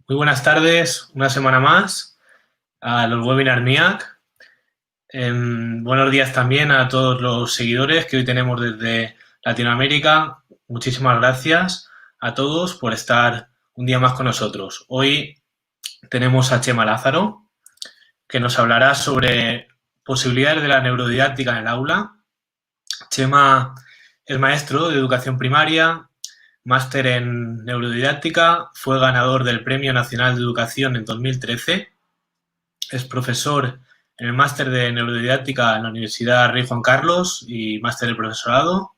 Muy buenas tardes, una semana más a los Webinar MIAC. Buenos días también a todos los seguidores que hoy tenemos desde Latinoamérica. Muchísimas gracias a todos por estar un día más con nosotros. Hoy tenemos a Chema Lázaro, que nos hablará sobre posibilidades de la neurodidáctica en el aula. Chema es maestro de educación primaria, máster en neurodidáctica, fue ganador del Premio Nacional de Educación en 2013, es profesor en el máster de neurodidáctica en la Universidad Rey Juan Carlos y máster de profesorado,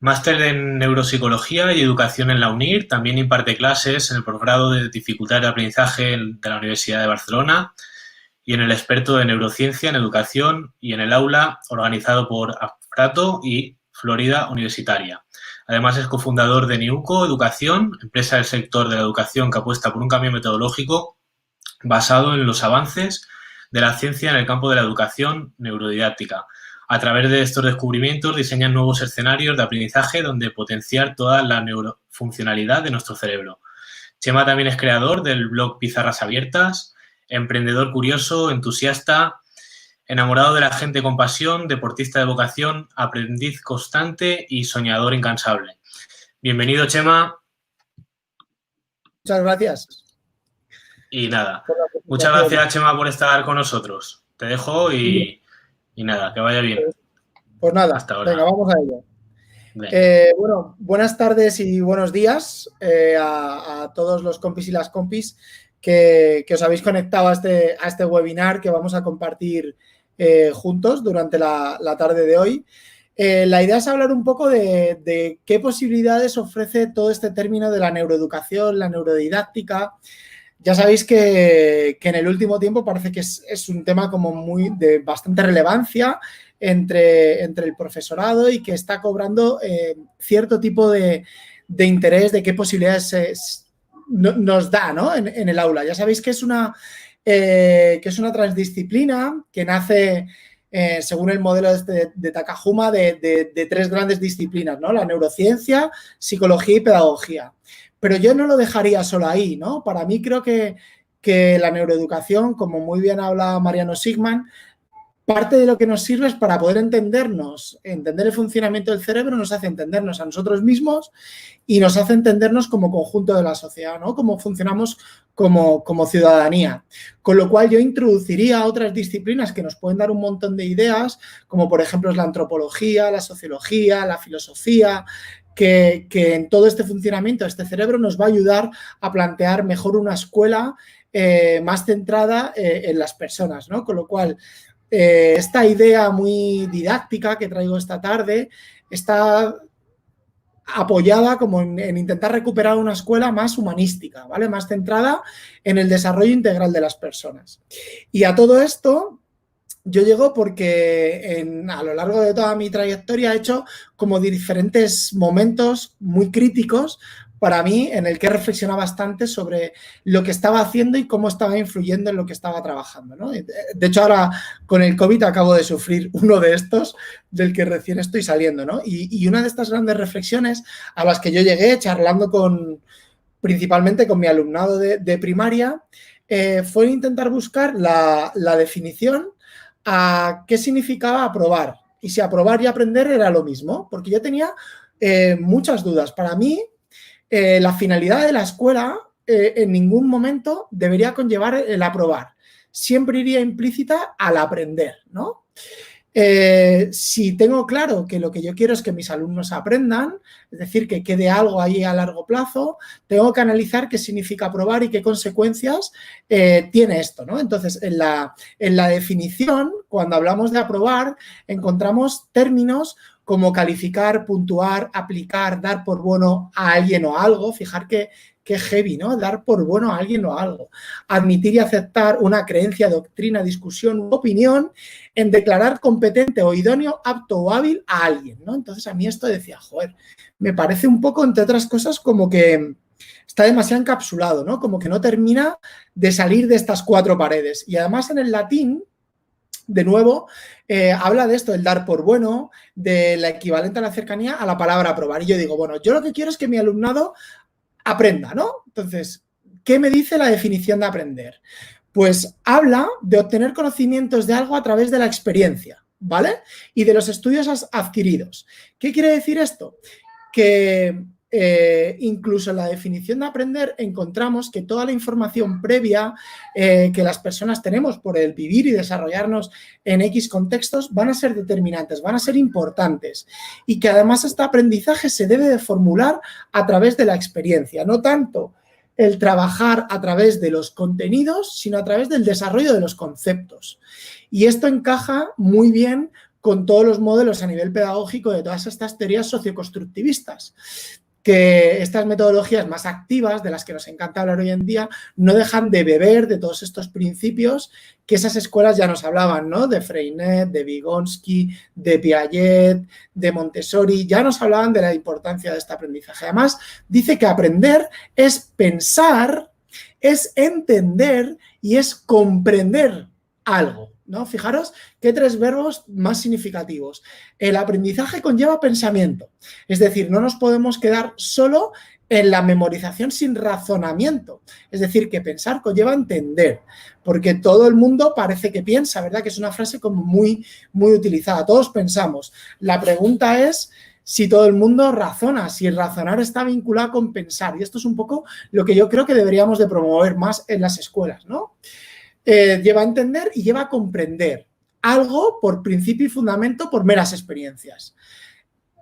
máster en neuropsicología y educación en la UNIR, también imparte clases en el posgrado de dificultad de aprendizaje de la Universidad de Barcelona y en el experto de neurociencia en educación y en el aula organizado por Afrato y Florida Universitaria. Además, es cofundador de Niuco Educación, empresa del sector de la educación que apuesta por un cambio metodológico basado en los avances de la ciencia en el campo de la educación neurodidáctica. A través de estos descubrimientos diseñan nuevos escenarios de aprendizaje donde potenciar toda la neurofuncionalidad de nuestro cerebro. Chema también es creador del blog Pizarras Abiertas, emprendedor curioso, entusiasta, enamorado de la gente con pasión, deportista de vocación, aprendiz constante y soñador incansable. Bienvenido, Chema. Muchas gracias. Y nada, muchas gracias, Chema, por estar con nosotros. Te dejo y nada, que vaya bien. Pues nada, hasta ahora. Venga, vamos a ello. Bueno, buenas tardes y buenos días a todos los compis y las compis que os habéis conectado a este webinar que vamos a compartir juntos durante la tarde de hoy. La idea es hablar un poco de qué posibilidades ofrece todo este término de la neuroeducación, la neurodidáctica. Ya sabéis que en el último tiempo parece que es un tema como de bastante relevancia entre el profesorado y que está cobrando cierto tipo de interés de qué posibilidades nos da, ¿no? en el aula. Ya sabéis que es una transdisciplina que nace, según el modelo de Takahuma, de tres grandes disciplinas, ¿no? La neurociencia, psicología y pedagogía. Pero yo no lo dejaría solo ahí, ¿no? Para mí creo que la neuroeducación, como muy bien habla Mariano Sigman, parte de lo que nos sirve es para poder entendernos, entender el funcionamiento del cerebro, nos hace entendernos a nosotros mismos y nos hace entendernos como conjunto de la sociedad, ¿no? Cómo funcionamos como ciudadanía. Con lo cual yo introduciría otras disciplinas que nos pueden dar un montón de ideas, como por ejemplo es la antropología, la sociología, la filosofía, que en todo este funcionamiento de este cerebro nos va a ayudar a plantear mejor una escuela más centrada en las personas, ¿no? Con lo cual, esta idea muy didáctica que traigo esta tarde está apoyada como en intentar recuperar una escuela más humanística, ¿vale? Más centrada en el desarrollo integral de las personas. Y a todo esto yo llego porque a lo largo de toda mi trayectoria he hecho como diferentes momentos muy críticos para mí en el que reflexionaba bastante sobre lo que estaba haciendo y cómo estaba influyendo en lo que estaba trabajando, ¿no? De hecho, ahora con el COVID acabo de sufrir uno de estos del que recién estoy saliendo, ¿no? Y una de estas grandes reflexiones a las que yo llegué charlando principalmente con mi alumnado de primaria fue intentar buscar la definición a qué significaba aprobar y si aprobar y aprender era lo mismo, porque yo tenía muchas dudas. Para mí, la finalidad de la escuela en ningún momento debería conllevar el aprobar. Siempre iría implícita al aprender, ¿no? Si tengo claro que lo que yo quiero es que mis alumnos aprendan, es decir, que quede algo ahí a largo plazo, tengo que analizar qué significa aprobar y qué consecuencias tiene esto, ¿no? Entonces, en la definición, cuando hablamos de aprobar, encontramos términos como calificar, puntuar, aplicar, dar por bueno a alguien o algo. Fijar que heavy, ¿no? Dar por bueno a alguien o algo. Admitir y aceptar una creencia, doctrina, discusión u opinión en declarar competente o idóneo, apto o hábil a alguien, ¿no? Entonces, a mí esto decía, joder, me parece un poco, entre otras cosas, como que está demasiado encapsulado, ¿no? Como que no termina de salir de estas cuatro paredes. Y además, en el latín, de nuevo, habla de esto, del dar por bueno, de la equivalente a la cercanía a la palabra aprobar. Y yo digo, bueno, yo lo que quiero es que mi alumnado aprenda, ¿no? Entonces, ¿qué me dice la definición de aprender? Pues habla de obtener conocimientos de algo a través de la experiencia, ¿vale? Y de los estudios adquiridos. ¿Qué quiere decir esto? Que incluso en la definición de aprender encontramos que toda la información previa que las personas tenemos por el vivir y desarrollarnos en X contextos van a ser determinantes, van a ser importantes y que además este aprendizaje se debe de formular a través de la experiencia, no tanto el trabajar a través de los contenidos, sino a través del desarrollo de los conceptos. Y esto encaja muy bien con todos los modelos a nivel pedagógico de todas estas teorías socioconstructivistas, que estas metodologías más activas, de las que nos encanta hablar hoy en día, no dejan de beber de todos estos principios que esas escuelas ya nos hablaban, ¿no? De Freinet, de Vygotsky, de Piaget, de Montessori, ya nos hablaban de la importancia de este aprendizaje. Además, dice que aprender es pensar, es entender y es comprender algo, ¿no? Fijaros qué tres verbos más significativos. El aprendizaje conlleva pensamiento, es decir, no nos podemos quedar solo en la memorización sin razonamiento, es decir, que pensar conlleva entender, porque todo el mundo parece que piensa, ¿verdad? Que es una frase como muy utilizada, todos pensamos. La pregunta es si todo el mundo razona, si razonar está vinculado con pensar, y esto es un poco lo que yo creo que deberíamos de promover más en las escuelas, ¿no? Lleva a entender y lleva a comprender algo por principio y fundamento por meras experiencias.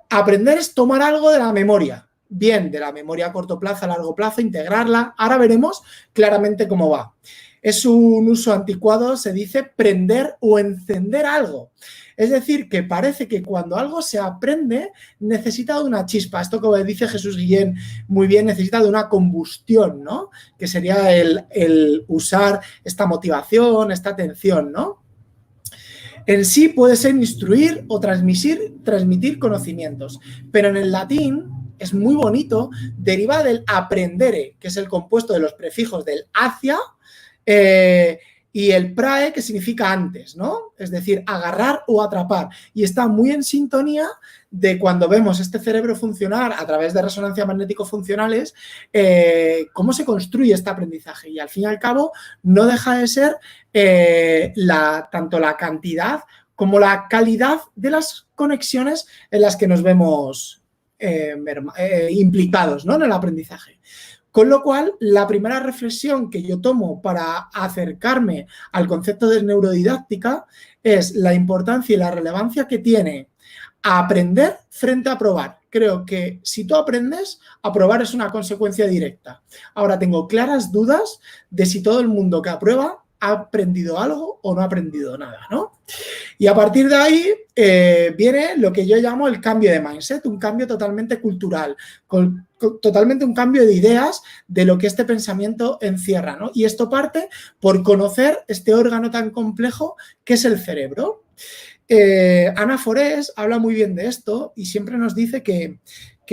Aprender es tomar algo de la memoria, bien de la memoria a corto plazo, a largo plazo, integrarla. Ahora veremos claramente cómo va. Es un uso anticuado, se dice prender o encender algo. Es decir, que parece que cuando algo se aprende necesita de una chispa. Esto, como dice Jesús Guillén muy bien, necesita de una combustión, ¿no? Que sería el usar esta motivación, esta atención, ¿no? En sí puede ser instruir o transmitir conocimientos, pero en el latín es muy bonito, deriva del aprendere, que es el compuesto de los prefijos del hacia, y el prae, que significa antes, ¿no? Es decir, agarrar o atrapar. Y está muy en sintonía de cuando vemos este cerebro funcionar a través de resonancia magnético-funcionales, cómo se construye este aprendizaje. Y al fin y al cabo no deja de ser tanto la cantidad como la calidad de las conexiones en las que nos vemos implicados, ¿no? En el aprendizaje. Con lo cual, la primera reflexión que yo tomo para acercarme al concepto de neurodidáctica es la importancia y la relevancia que tiene aprender frente a probar. Creo que si tú aprendes, aprobar es una consecuencia directa. Ahora tengo claras dudas de si todo el mundo que aprueba ha aprendido algo o no ha aprendido nada, ¿no? Y a partir de ahí viene lo que yo llamo el cambio de mindset, un cambio totalmente cultural, totalmente un cambio de ideas de lo que este pensamiento encierra, ¿no? Y esto parte por conocer este órgano tan complejo que es el cerebro. Ana Forés habla muy bien de esto y siempre nos dice que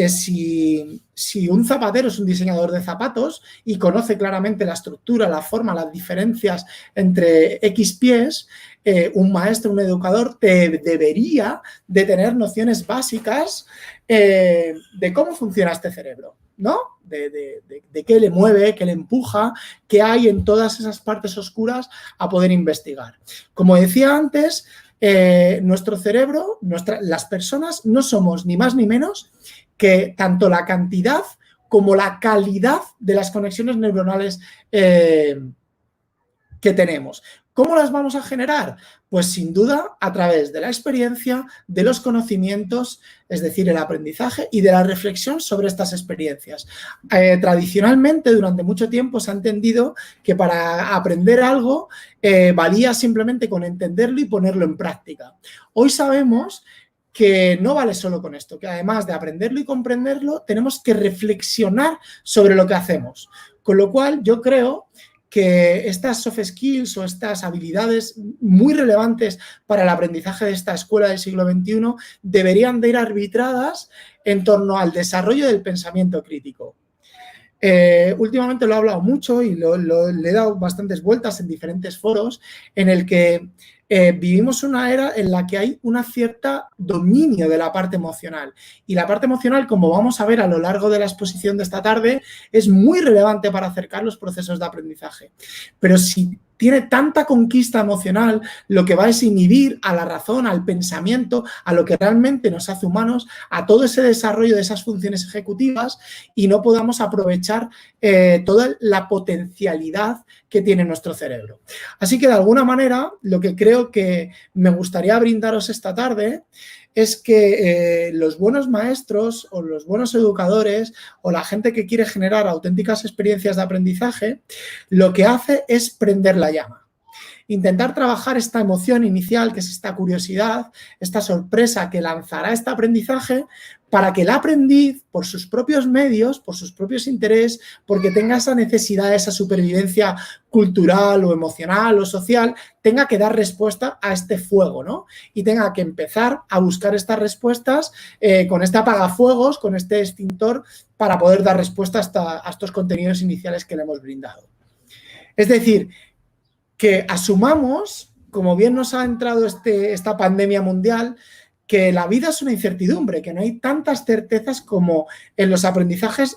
si un zapatero es un diseñador de zapatos y conoce claramente la estructura, la forma, las diferencias entre X pies, un maestro, un educador debería de tener nociones básicas de cómo funciona este cerebro, ¿no? De qué le mueve, qué le empuja, qué hay en todas esas partes oscuras a poder investigar. Como decía antes, nuestro cerebro, las personas no somos ni más ni menos que tanto la cantidad como la calidad de las conexiones neuronales que tenemos. ¿Cómo las vamos a generar? Pues sin duda a través de la experiencia, de los conocimientos, es decir, el aprendizaje y de la reflexión sobre estas experiencias. Tradicionalmente, durante mucho tiempo se ha entendido que para aprender algo valía simplemente con entenderlo y ponerlo en práctica. Hoy sabemos que no vale solo con esto, que además de aprenderlo y comprenderlo, tenemos que reflexionar sobre lo que hacemos. Con lo cual, yo creo que estas soft skills o estas habilidades muy relevantes para el aprendizaje de esta escuela del siglo XXI deberían de ir arbitradas en torno al desarrollo del pensamiento crítico. Últimamente lo he hablado mucho y le he dado bastantes vueltas en diferentes foros en el que vivimos una era en la que hay una cierta dominio de la parte emocional. Y la parte emocional, como vamos a ver a lo largo de la exposición de esta tarde, es muy relevante para acercar los procesos de aprendizaje. Pero si tiene tanta conquista emocional, lo que va es inhibir a la razón, al pensamiento, a lo que realmente nos hace humanos, a todo ese desarrollo de esas funciones ejecutivas y no podamos aprovechar toda la potencialidad que tiene nuestro cerebro. Así que, de alguna manera, lo que creo que me gustaría brindaros esta tarde es que los buenos maestros o los buenos educadores o la gente que quiere generar auténticas experiencias de aprendizaje, lo que hace es prender la llama. Intentar trabajar esta emoción inicial, que es esta curiosidad, esta sorpresa que lanzará este aprendizaje para que el aprendiz, por sus propios medios, por sus propios intereses, porque tenga esa necesidad, esa supervivencia cultural o emocional o social, tenga que dar respuesta a este fuego, ¿no? Y tenga que empezar a buscar estas respuestas con este apagafuegos, con este extintor, para poder dar respuesta a estos contenidos iniciales que le hemos brindado. Es decir, que asumamos, como bien nos ha entrado esta pandemia mundial, que la vida es una incertidumbre, que no hay tantas certezas como en los aprendizajes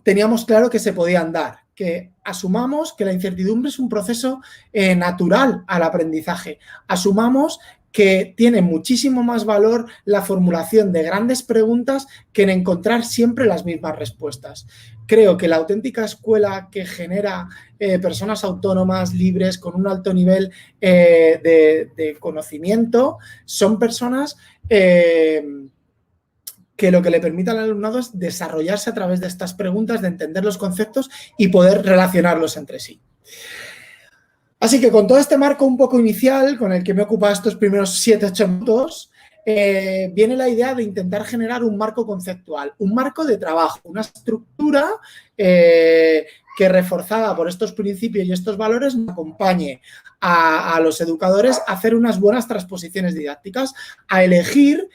teníamos claro que se podían dar. Que asumamos que la incertidumbre es un proceso natural al aprendizaje. Asumamos que tiene muchísimo más valor la formulación de grandes preguntas que en encontrar siempre las mismas respuestas. Creo que la auténtica escuela que genera personas autónomas, libres, con un alto nivel de conocimiento, son personas que lo que le permite al alumnado es desarrollarse a través de estas preguntas, de entender los conceptos y poder relacionarlos entre sí. Así que con todo este marco un poco inicial, con el que me he ocupado estos primeros 7-8 minutos, viene la idea de intentar generar un marco conceptual, un marco de trabajo, una estructura que, reforzada por estos principios y estos valores, me acompañe a los educadores a hacer unas buenas transposiciones didácticas, a elegir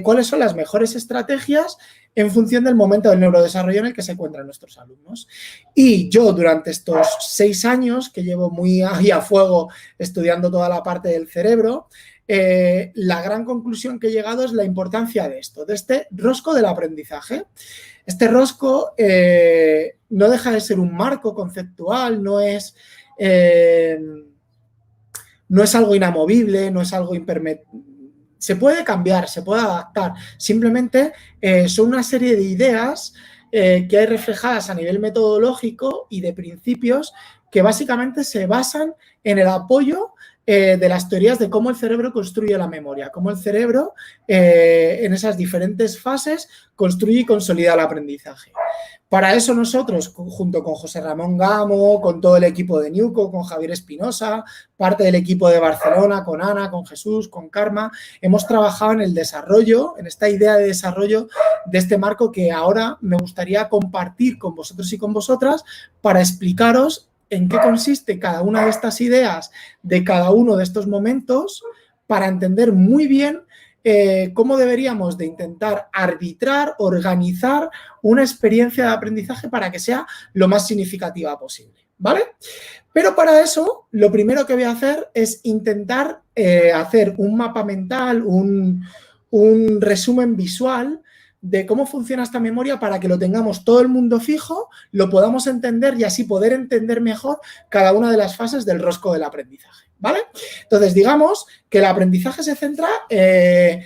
cuáles son las mejores estrategias en función del momento del neurodesarrollo en el que se encuentran nuestros alumnos. Y yo, durante estos 6 años, que llevo muy ahí a fuego estudiando toda la parte del cerebro, la gran conclusión que he llegado es la importancia de esto, de este rosco del aprendizaje. Este rosco no deja de ser un marco conceptual, no es algo inamovible, no es algo impermeable. Se puede cambiar, se puede adaptar. Simplemente son una serie de ideas que hay reflejadas a nivel metodológico y de principios que básicamente se basan en el apoyo de las teorías de cómo el cerebro construye la memoria, cómo el cerebro en esas diferentes fases construye y consolida el aprendizaje. Para eso nosotros, junto con José Ramón Gamo, con todo el equipo de Newco, con Javier Espinosa, parte del equipo de Barcelona, con Ana, con Jesús, con Karma, hemos trabajado en el desarrollo, en esta idea de desarrollo de este marco que ahora me gustaría compartir con vosotros y con vosotras para explicaros en qué consiste cada una de estas ideas de cada uno de estos momentos para entender muy bien cómo deberíamos de intentar arbitrar, organizar una experiencia de aprendizaje para que sea lo más significativa posible, ¿vale? Pero para eso, lo primero que voy a hacer es intentar hacer un mapa mental, un resumen visual de cómo funciona esta memoria para que lo tengamos todo el mundo fijo, lo podamos entender y así poder entender mejor cada una de las fases del rosco del aprendizaje, ¿vale? Entonces, digamos que el aprendizaje se centra en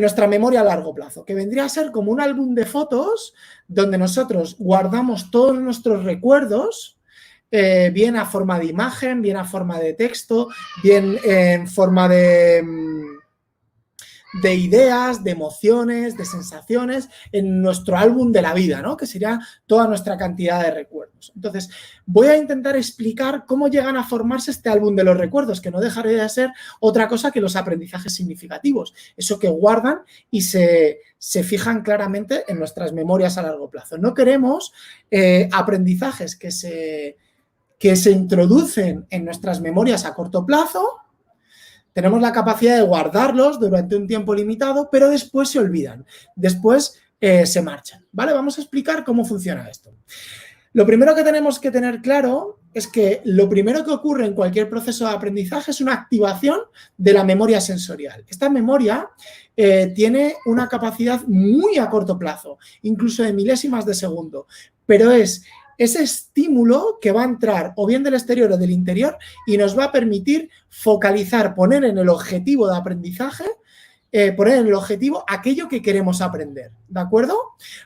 nuestra memoria a largo plazo, que vendría a ser como un álbum de fotos donde nosotros guardamos todos nuestros recuerdos, bien a forma de imagen, bien a forma de texto, bien en forma de ideas, de emociones, de sensaciones en nuestro álbum de la vida, ¿no? Que sería toda nuestra cantidad de recuerdos. Entonces, voy a intentar explicar cómo llegan a formarse este álbum de los recuerdos, que no dejaría de ser otra cosa que los aprendizajes significativos, eso que guardan y se fijan claramente en nuestras memorias a largo plazo. No queremos aprendizajes que se introducen en nuestras memorias a corto plazo. Tenemos la capacidad de guardarlos durante un tiempo limitado, pero después se olvidan, después se marchan, ¿vale? Vamos a explicar cómo funciona esto. Lo primero que tenemos que tener claro es que lo primero que ocurre en cualquier proceso de aprendizaje es una activación de la memoria sensorial. Esta memoria tiene una capacidad muy a corto plazo, incluso de milésimas de segundo, pero es ese estímulo que va a entrar o bien del exterior o del interior y nos va a permitir focalizar, poner en el objetivo de aprendizaje, poner en el objetivo aquello que queremos aprender, ¿de acuerdo?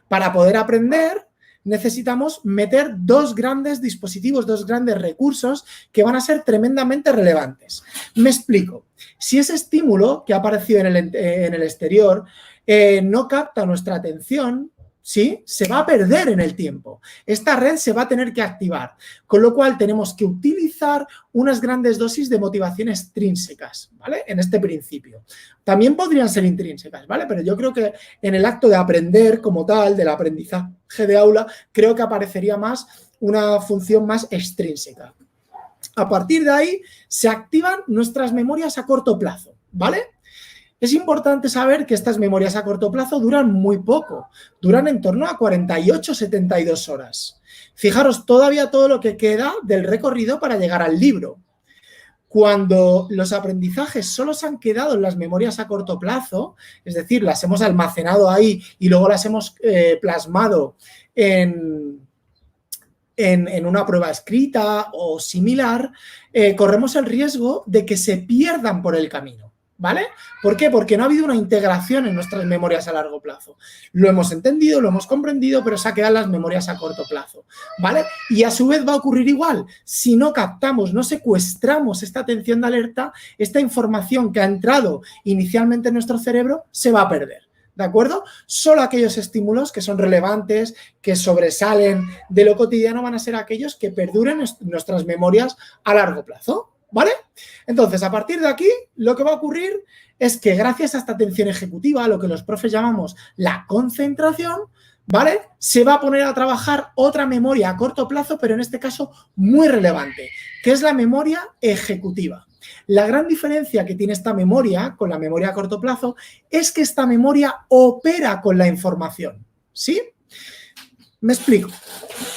Para poder aprender necesitamos meter dos grandes dispositivos, dos grandes recursos que van a ser tremendamente relevantes. Me explico. Si ese estímulo que ha aparecido en el exterior no capta nuestra atención, ¿sí? Se va a perder en el tiempo. Esta red se va a tener que activar, con lo cual tenemos que utilizar unas grandes dosis de motivación extrínsecas, ¿vale? En este principio. También podrían ser intrínsecas, ¿vale? Pero yo creo que en el acto de aprender como tal, del aprendizaje de aula, creo que aparecería más una función más extrínseca. A partir de ahí se activan nuestras memorias a corto plazo, ¿vale? Es importante saber que estas memorias a corto plazo duran muy poco, duran en torno a 48-72 horas. Fijaros todavía todo lo que queda del recorrido para llegar al libro. Cuando los aprendizajes solo se han quedado en las memorias a corto plazo, es decir, las hemos almacenado ahí y luego las hemos plasmado en una prueba escrita o similar, corremos el riesgo de que se pierdan por el camino. ¿Vale? ¿Por qué? Porque no ha habido una integración en nuestras memorias a largo plazo. Lo hemos entendido, lo hemos comprendido, pero se han quedado las memorias a corto plazo, ¿vale? Y a su vez va a ocurrir igual. Si no captamos, no secuestramos esta atención de alerta, esta información que ha entrado inicialmente en nuestro cerebro se va a perder. ¿De acuerdo? Solo aquellos estímulos que son relevantes, que sobresalen de lo cotidiano, van a ser aquellos que perduren nuestras memorias a largo plazo. ¿Vale? Entonces, a partir de aquí, lo que va a ocurrir es que gracias a esta atención ejecutiva, lo que los profes llamamos la concentración, ¿vale? Se va a poner a trabajar otra memoria a corto plazo, pero en este caso muy relevante, que es la memoria ejecutiva. La gran diferencia que tiene esta memoria con la memoria a corto plazo es que esta memoria opera con la información, ¿sí? Me explico.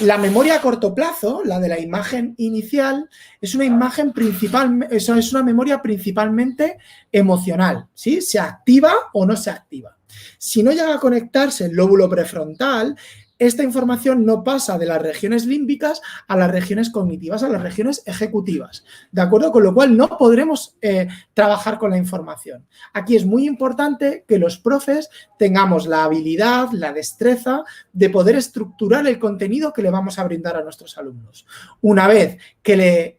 La memoria a corto plazo, la de la imagen inicial, es una memoria principalmente emocional, ¿sí? Se activa o no se activa. Si no llega a conectarse el lóbulo prefrontal, esta información no pasa de las regiones límbicas a las regiones cognitivas, a las regiones ejecutivas, ¿de acuerdo? Con lo cual no podremos trabajar con la información. Aquí es muy importante que los profes tengamos la habilidad, la destreza de poder estructurar el contenido que le vamos a brindar a nuestros alumnos. Una vez que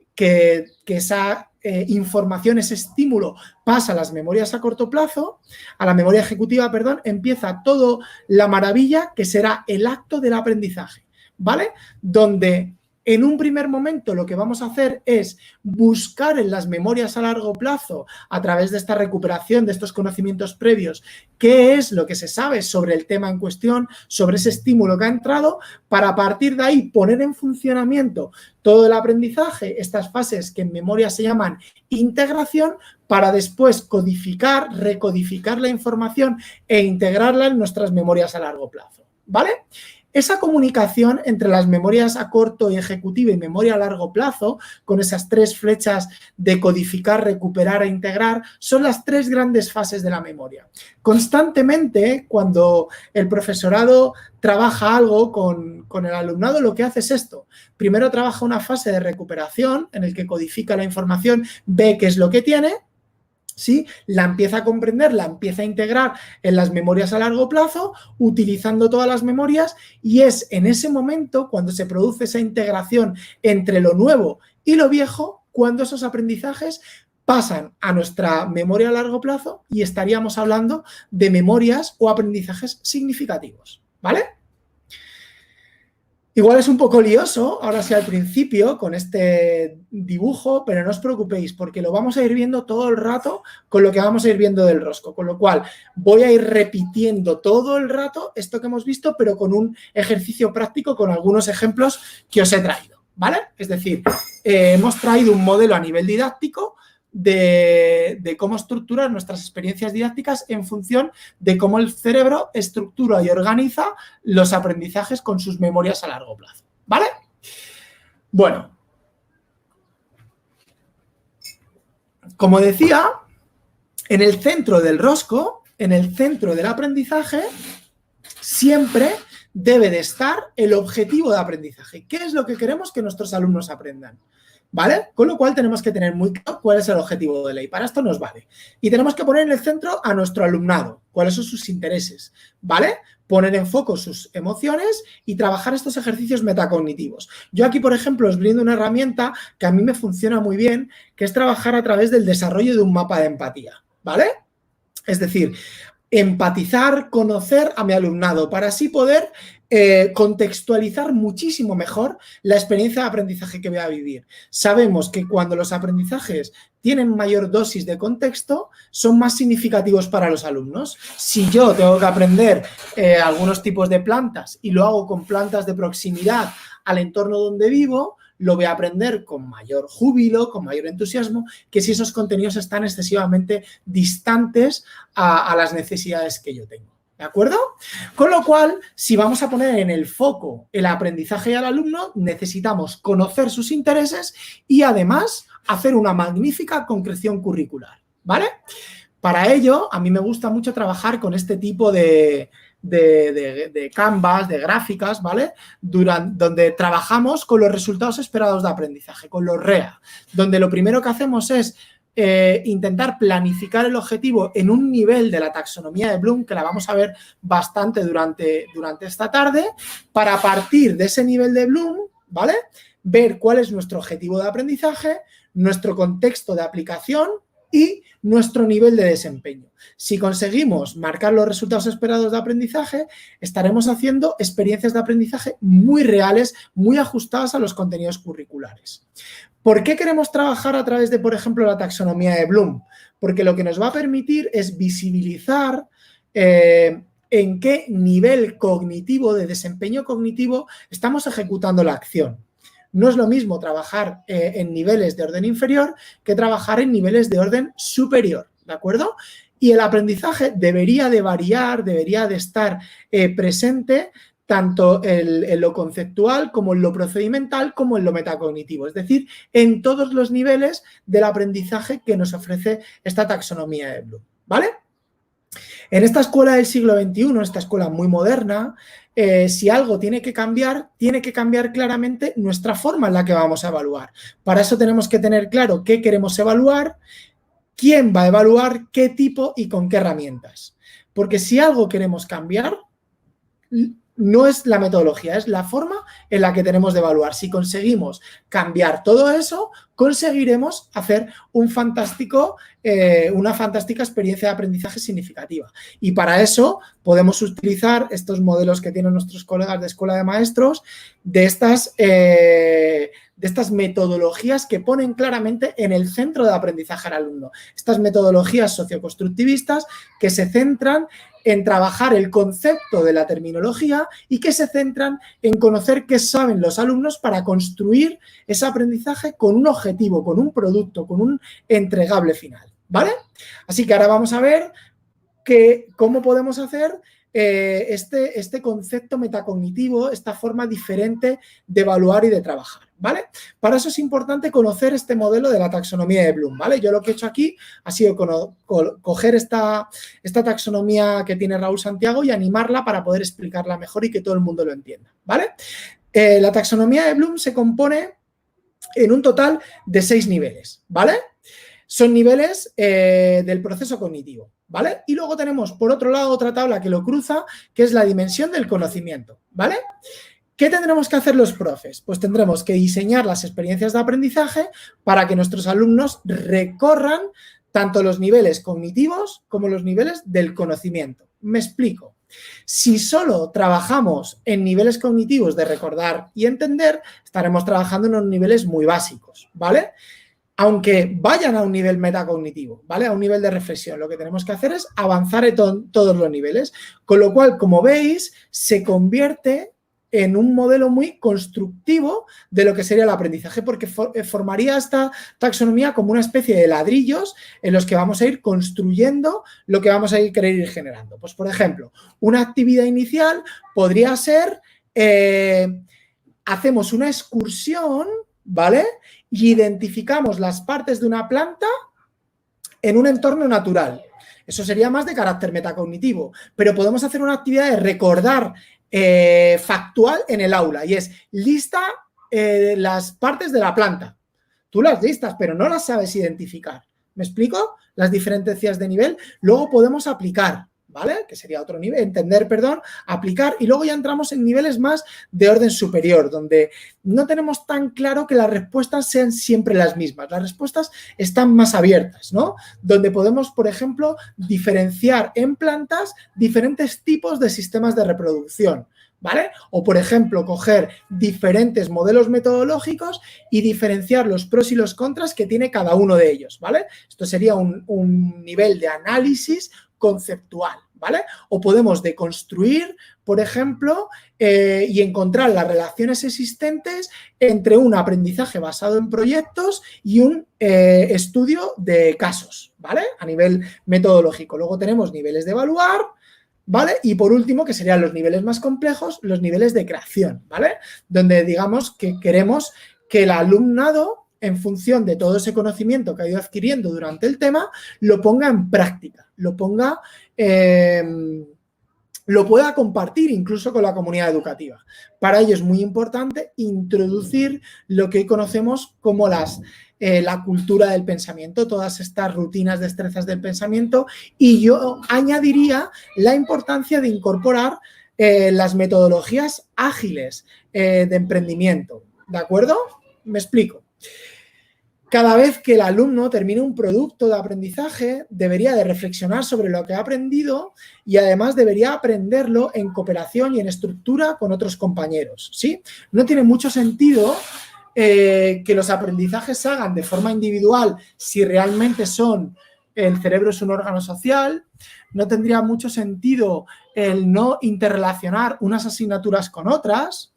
esa información, ese estímulo pasa a las memorias a corto plazo, a la memoria ejecutiva, perdón, empieza todo la maravilla que será el acto del aprendizaje, ¿vale? Donde en un primer momento lo que vamos a hacer es buscar en las memorias a largo plazo, a través de esta recuperación de estos conocimientos previos, qué es lo que se sabe sobre el tema en cuestión, sobre ese estímulo que ha entrado, para a partir de ahí poner en funcionamiento todo el aprendizaje, estas fases que en memoria se llaman integración, para después codificar, recodificar la información e integrarla en nuestras memorias a largo plazo, ¿vale? Esa comunicación entre las memorias a corto y ejecutiva y memoria a largo plazo, con esas tres flechas de codificar, recuperar e integrar, son las tres grandes fases de la memoria. Constantemente, cuando el profesorado trabaja algo con el alumnado, lo que hace es esto. Primero trabaja una fase de recuperación en el que codifica la información, ve qué es lo que tiene, ¿sí? La empieza a comprender, la empieza a integrar en las memorias a largo plazo, utilizando todas las memorias, y es en ese momento, cuando se produce esa integración entre lo nuevo y lo viejo, cuando esos aprendizajes pasan a nuestra memoria a largo plazo y estaríamos hablando de memorias o aprendizajes significativos, ¿vale? Igual es un poco lioso, ahora sí al principio, con este dibujo, pero no os preocupéis porque lo vamos a ir viendo todo el rato con lo que vamos a ir viendo del rosco, con lo cual voy a ir repitiendo todo el rato esto que hemos visto, pero con un ejercicio práctico, con algunos ejemplos que os he traído, ¿vale? Es decir, hemos traído un modelo a nivel didáctico de cómo estructurar nuestras experiencias didácticas en función de cómo el cerebro estructura y organiza los aprendizajes con sus memorias a largo plazo, ¿vale? Bueno, como decía, en el centro del rosco, en el centro del aprendizaje, siempre debe de estar el objetivo de aprendizaje. ¿Qué es lo que queremos que nuestros alumnos aprendan? ¿Vale? Con lo cual tenemos que tener muy claro cuál es el objetivo de ley. Para esto nos vale. Y tenemos que poner en el centro a nuestro alumnado, cuáles son sus intereses, ¿vale? Poner en foco sus emociones y trabajar estos ejercicios metacognitivos. Yo aquí, por ejemplo, os brindo una herramienta que a mí me funciona muy bien, que es trabajar a través del desarrollo de un mapa de empatía, ¿vale? Es decir, empatizar, conocer a mi alumnado para así poder contextualizar muchísimo mejor la experiencia de aprendizaje que voy a vivir. Sabemos que cuando los aprendizajes tienen mayor dosis de contexto, son más significativos para los alumnos. Si yo tengo que aprender algunos tipos de plantas y lo hago con plantas de proximidad al entorno donde vivo, lo voy a aprender con mayor júbilo, con mayor entusiasmo, que si esos contenidos están excesivamente distantes a las necesidades que yo tengo. ¿De acuerdo? Con lo cual, si vamos a poner en el foco el aprendizaje al alumno, necesitamos conocer sus intereses y además hacer una magnífica concreción curricular, ¿vale? Para ello, a mí me gusta mucho trabajar con este tipo de canvas, de gráficas, ¿vale? Donde trabajamos con los resultados esperados de aprendizaje, con los REA, donde lo primero que hacemos es intentar planificar el objetivo en un nivel de la taxonomía de Bloom, que la vamos a ver bastante durante esta tarde, para partir de ese nivel de Bloom, ¿vale? Ver cuál es nuestro objetivo de aprendizaje, nuestro contexto de aplicación y nuestro nivel de desempeño. Si conseguimos marcar los resultados esperados de aprendizaje, estaremos haciendo experiencias de aprendizaje muy reales, muy ajustadas a los contenidos curriculares. ¿Por qué queremos trabajar a través de, por ejemplo, la taxonomía de Bloom? Porque lo que nos va a permitir es visibilizar en qué nivel cognitivo, de desempeño cognitivo, estamos ejecutando la acción. No es lo mismo trabajar en niveles de orden inferior que trabajar en niveles de orden superior, ¿de acuerdo? Y el aprendizaje debería de variar, debería de estar presente tanto en lo conceptual como en lo procedimental como en lo metacognitivo, es decir, en todos los niveles del aprendizaje que nos ofrece esta taxonomía de Bloom, ¿vale? En esta escuela del siglo XXI, esta escuela muy moderna, si algo tiene que cambiar claramente nuestra forma en la que vamos a evaluar. Para eso tenemos que tener claro qué queremos evaluar, quién va a evaluar, qué tipo y con qué herramientas. Porque si algo queremos cambiar, no es la metodología, es la forma en la que tenemos de evaluar. Si conseguimos cambiar todo eso, conseguiremos hacer una fantástica experiencia de aprendizaje significativa. Y para eso podemos utilizar estos modelos que tienen nuestros colegas de Escuela de Maestros, de estas metodologías que ponen claramente en el centro de aprendizaje al alumno. Estas metodologías socioconstructivistas que se centran en trabajar el concepto de la terminología y que se centran en conocer qué saben los alumnos para construir ese aprendizaje con un objetivo, con un producto, con un entregable final, ¿vale? Así que ahora vamos a ver cómo podemos hacer este concepto metacognitivo, esta forma diferente de evaluar y de trabajar, ¿vale? Para eso es importante conocer este modelo de la taxonomía de Bloom, ¿vale? Yo lo que he hecho aquí ha sido coger esta taxonomía que tiene Raúl Santiago y animarla para poder explicarla mejor y que todo el mundo lo entienda, ¿vale? La taxonomía de Bloom se compone en un total de 6 niveles, ¿vale? Son niveles del proceso cognitivo, ¿vale? Y luego tenemos, por otro lado, otra tabla que lo cruza, que es la dimensión del conocimiento, ¿vale? ¿Qué tendremos que hacer los profes? Pues tendremos que diseñar las experiencias de aprendizaje para que nuestros alumnos recorran tanto los niveles cognitivos como los niveles del conocimiento. Me explico. Si solo trabajamos en niveles cognitivos de recordar y entender, estaremos trabajando en unos niveles muy básicos, ¿vale? Aunque vayan a un nivel metacognitivo, ¿vale? A un nivel de reflexión, lo que tenemos que hacer es avanzar en todos los niveles. Con lo cual, como veis, se convierte en un modelo muy constructivo de lo que sería el aprendizaje, porque formaría esta taxonomía como una especie de ladrillos en los que vamos a ir construyendo lo que vamos a querer ir generando. Pues, por ejemplo, una actividad inicial podría ser hacemos una excursión, ¿vale? Y identificamos las partes de una planta en un entorno natural. Eso sería más de carácter metacognitivo, pero podemos hacer una actividad de recordar factual en el aula y es lista las partes de la planta. Tú las listas, pero no las sabes identificar. ¿Me explico? Las diferencias de nivel. Luego podemos aplicar, ¿vale? Que sería otro nivel, entender, perdón, aplicar, y luego ya entramos en niveles más de orden superior, donde no tenemos tan claro que las respuestas sean siempre las mismas. Las respuestas están más abiertas, ¿no? Donde podemos, por ejemplo, diferenciar en plantas diferentes tipos de sistemas de reproducción, ¿vale? O, por ejemplo, coger diferentes modelos metodológicos y diferenciar los pros y los contras que tiene cada uno de ellos, ¿vale? Esto sería un nivel de análisis conceptual, ¿vale? O podemos deconstruir, por ejemplo, y encontrar las relaciones existentes entre un aprendizaje basado en proyectos y un estudio de casos, ¿vale? A nivel metodológico. Luego tenemos niveles de evaluar, ¿vale? Y por último, que serían los niveles más complejos, los niveles de creación, ¿vale? Donde digamos que queremos que el alumnado, en función de todo ese conocimiento que ha ido adquiriendo durante el tema, lo ponga en práctica, lo pueda compartir incluso con la comunidad educativa. Para ello es muy importante introducir lo que hoy conocemos como la cultura del pensamiento, todas estas rutinas, destrezas del pensamiento, y yo añadiría la importancia de incorporar las metodologías ágiles de emprendimiento, ¿de acuerdo? Me explico. Cada vez que el alumno termine un producto de aprendizaje, debería de reflexionar sobre lo que ha aprendido y además debería aprenderlo en cooperación y en estructura con otros compañeros, ¿sí? No tiene mucho sentido que los aprendizajes se hagan de forma individual si realmente el cerebro es un órgano social. No tendría mucho sentido el no interrelacionar unas asignaturas con otras.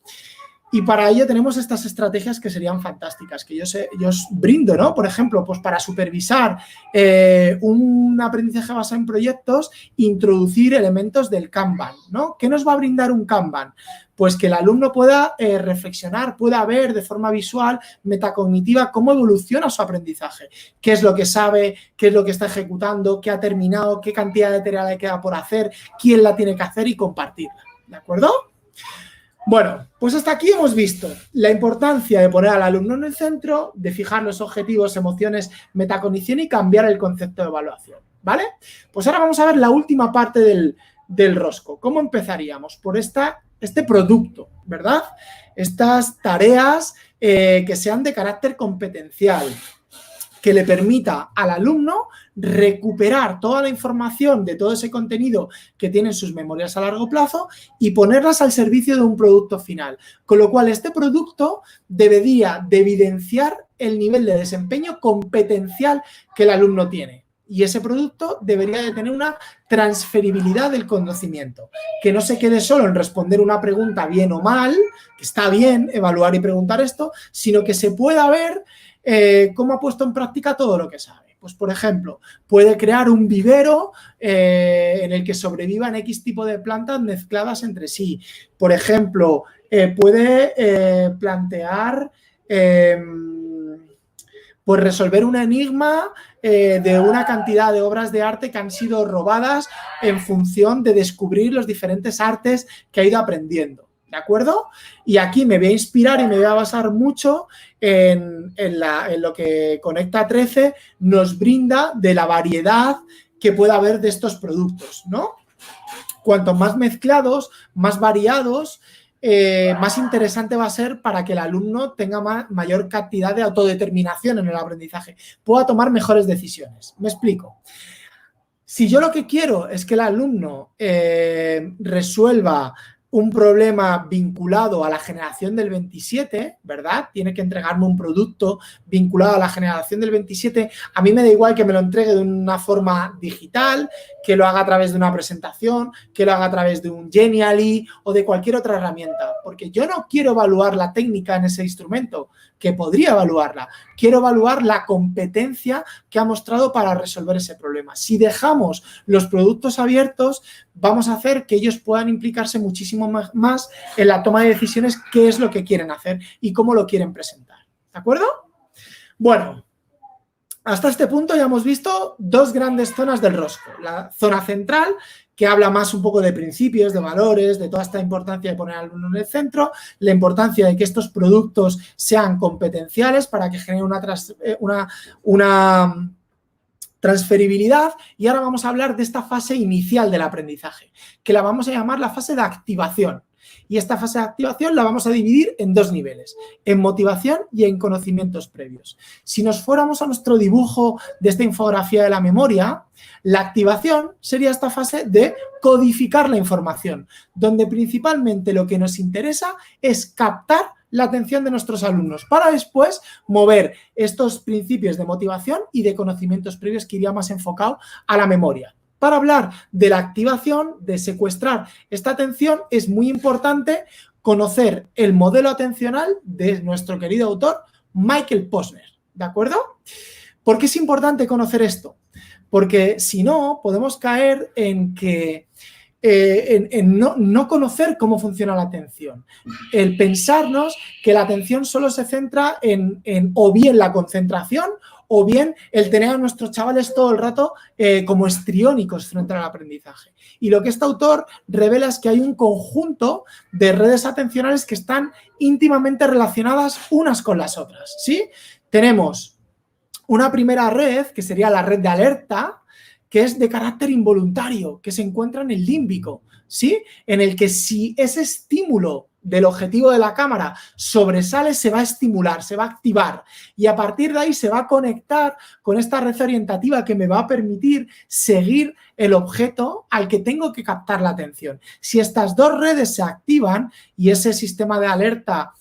Y para ello tenemos estas estrategias que serían fantásticas, que yo os brindo, ¿no? Por ejemplo, pues para supervisar un aprendizaje basado en proyectos, introducir elementos del Kanban, ¿no? ¿Qué nos va a brindar un Kanban? Pues que el alumno pueda reflexionar, pueda ver de forma visual, metacognitiva, cómo evoluciona su aprendizaje, qué es lo que sabe, qué es lo que está ejecutando, qué ha terminado, qué cantidad de tarea le queda por hacer, quién la tiene que hacer y compartirla, ¿de acuerdo? Bueno, pues hasta aquí hemos visto la importancia de poner al alumno en el centro, de fijar los objetivos, emociones, metacognición y cambiar el concepto de evaluación, ¿vale? Pues ahora vamos a ver la última parte del rosco. ¿Cómo empezaríamos? Por este producto, ¿verdad? Estas tareas que sean de carácter competencial, que le permita al alumno recuperar toda la información de todo ese contenido que tiene en sus memorias a largo plazo y ponerlas al servicio de un producto final. Con lo cual, este producto debería de evidenciar el nivel de desempeño competencial que el alumno tiene. Y ese producto debería de tener una transferibilidad del conocimiento, que no se quede solo en responder una pregunta bien o mal, que está bien evaluar y preguntar esto, sino que se pueda ver cómo ha puesto en práctica todo lo que sabe. Pues, por ejemplo, puede crear un vivero en el que sobrevivan X tipo de plantas mezcladas entre sí. Por ejemplo, puede plantear pues resolver un enigma de una cantidad de obras de arte que han sido robadas en función de descubrir los diferentes artes que ha ido aprendiendo. ¿De acuerdo? Y aquí me voy a inspirar y me voy a basar mucho en lo que Conecta 13 nos brinda de la variedad que pueda haber de estos productos, ¿no? Cuanto más mezclados, más variados, más interesante va a ser para que el alumno tenga mayor cantidad de autodeterminación en el aprendizaje, pueda tomar mejores decisiones. Me explico. Si yo lo que quiero es que el alumno resuelva un problema vinculado a la generación del 27, ¿verdad? Tiene que entregarme un producto vinculado a la generación del 27. A mí me da igual que me lo entregue de una forma digital, que lo haga a través de una presentación, que lo haga a través de un Genially o de cualquier otra herramienta. porque yo no quiero evaluar la técnica en ese instrumento, que podría evaluarla. Quiero evaluar la competencia que ha mostrado para resolver ese problema. Si dejamos los productos abiertos, vamos a hacer que ellos puedan implicarse muchísimo más en la toma de decisiones, qué es lo que quieren hacer y cómo lo quieren presentar. ¿De acuerdo? Bueno, hasta este punto ya hemos visto dos grandes zonas del rosco. La zona central, que habla más un poco de principios, de valores, de toda esta importancia de poner al alumno en el centro, la importancia de que estos productos sean competenciales para que generen una transferibilidad. Y ahora vamos a hablar de esta fase inicial del aprendizaje, que la vamos a llamar la fase de activación. Y esta fase de activación la vamos a dividir en dos niveles, en motivación y en conocimientos previos. Si nos fuéramos a nuestro dibujo de esta infografía de la memoria, la activación sería esta fase de codificar la información, donde principalmente lo que nos interesa es captar la atención de nuestros alumnos para después mover estos principios de motivación y de conocimientos previos que iría más enfocado a la memoria. Para hablar de la activación, de secuestrar esta atención, es muy importante conocer el modelo atencional de nuestro querido autor Michael Posner, ¿de acuerdo? ¿Por qué es importante conocer esto? Porque si no, podemos caer en que no conocer cómo funciona la atención. El pensarnos que la atención solo se centra en o bien la concentración o bien el tener a nuestros chavales todo el rato como estriónicos frente al aprendizaje. Y lo que este autor revela es que hay un conjunto de redes atencionales que están íntimamente relacionadas unas con las otras, ¿sí? Tenemos una primera red, que sería la red de alerta, que es de carácter involuntario, que se encuentra en el límbico, ¿sí? En el que si ese estímulo del objetivo de la cámara sobresale, se va a estimular, se va a activar y a partir de ahí se va a conectar con esta red orientativa que me va a permitir seguir el objeto al que tengo que captar la atención. Si estas dos redes se activan y ese sistema de alerta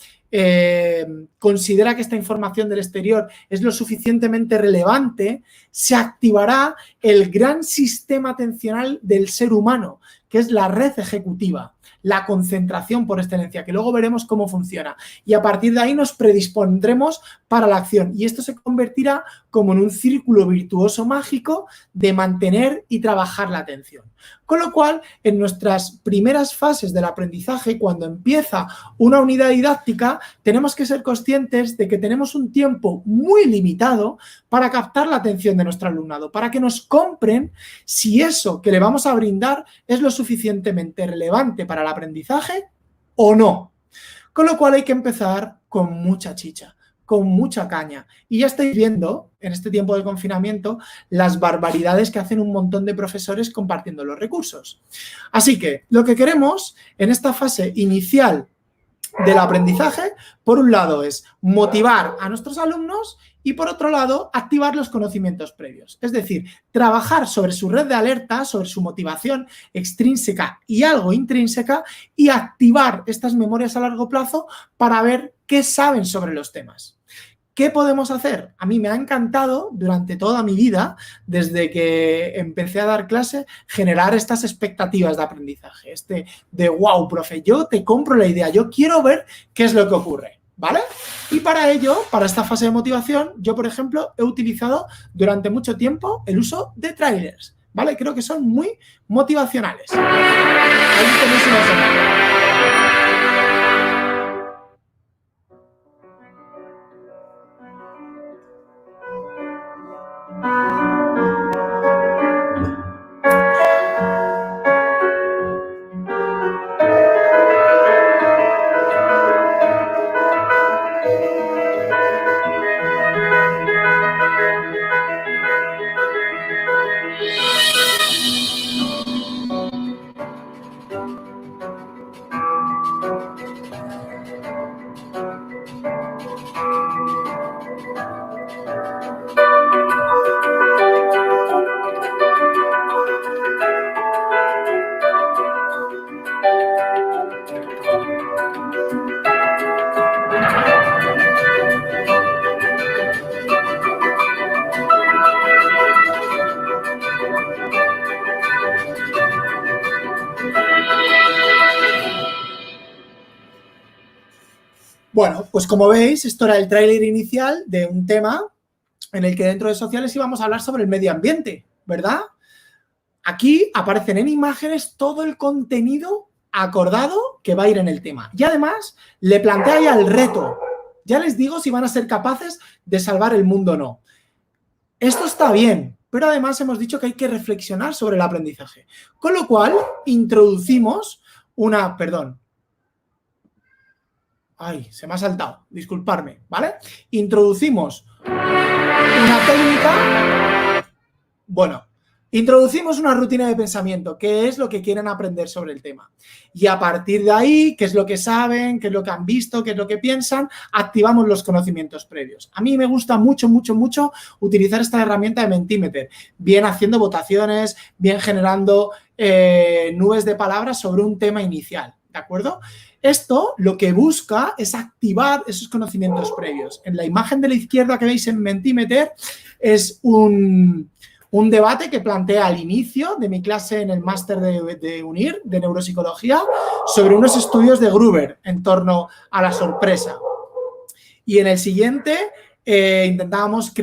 considera que esta información del exterior es lo suficientemente relevante, se activará el gran sistema atencional del ser humano, que es la red ejecutiva, la concentración por excelencia, que luego veremos cómo funciona. Y a partir de ahí nos predispondremos para la acción. Y esto se convertirá como en un círculo virtuoso mágico de mantener y trabajar la atención. Con lo cual, en nuestras primeras fases del aprendizaje, cuando empieza una unidad didáctica, tenemos que ser conscientes de que tenemos un tiempo muy limitado para captar la atención de nuestro alumnado, para que nos compren si eso que le vamos a brindar es lo suficientemente relevante para el aprendizaje o no. Con lo cual hay que empezar con mucha chicha, con mucha caña. Y ya estáis viendo, en este tiempo de confinamiento, las barbaridades que hacen un montón de profesores compartiendo los recursos. Así que lo que queremos en esta fase inicial del aprendizaje, por un lado, es motivar a nuestros alumnos y, por otro lado, activar los conocimientos previos. Es decir, trabajar sobre su red de alerta, sobre su motivación extrínseca y algo intrínseca y activar estas memorias a largo plazo para ver qué saben sobre los temas. ¿Qué podemos hacer? A mí me ha encantado durante toda mi vida, desde que empecé a dar clase, generar estas expectativas de aprendizaje. De, wow, profe, yo te compro la idea, yo quiero ver qué es lo que ocurre, ¿vale? Y para ello, para esta fase de motivación, yo, por ejemplo, he utilizado durante mucho tiempo el uso de trailers, ¿vale? Creo que son muy motivacionales. Ahí tenéis un ejemplo. Bueno, pues como veis, esto era el tráiler inicial de un tema en el que dentro de sociales íbamos a hablar sobre el medio ambiente, ¿verdad? Aquí aparecen en imágenes todo el contenido acordado que va a ir en el tema. Y además le plantea ya el reto. Ya les digo si van a ser capaces de salvar el mundo o no. Esto está bien, pero además hemos dicho que hay que reflexionar sobre el aprendizaje. Con lo cual, introducimos una... Perdón. Ay, se me ha saltado. Disculparme, ¿vale? Introducimos una técnica... Bueno, introducimos una rutina de pensamiento, qué es lo que quieren aprender sobre el tema. Y a partir de ahí, qué es lo que saben, qué es lo que han visto, qué es lo que piensan, activamos los conocimientos previos. A mí me gusta mucho, mucho, mucho utilizar esta herramienta de Mentimeter, bien haciendo votaciones, bien generando nubes de palabras sobre un tema inicial, ¿de acuerdo? Esto lo que busca es activar esos conocimientos previos. En la imagen de la izquierda que veis en Mentimeter es un debate que plantea al inicio de mi clase en el máster de UNIR, de neuropsicología, sobre unos estudios de Gruber en torno a la sorpresa. Y en el siguiente intentábamos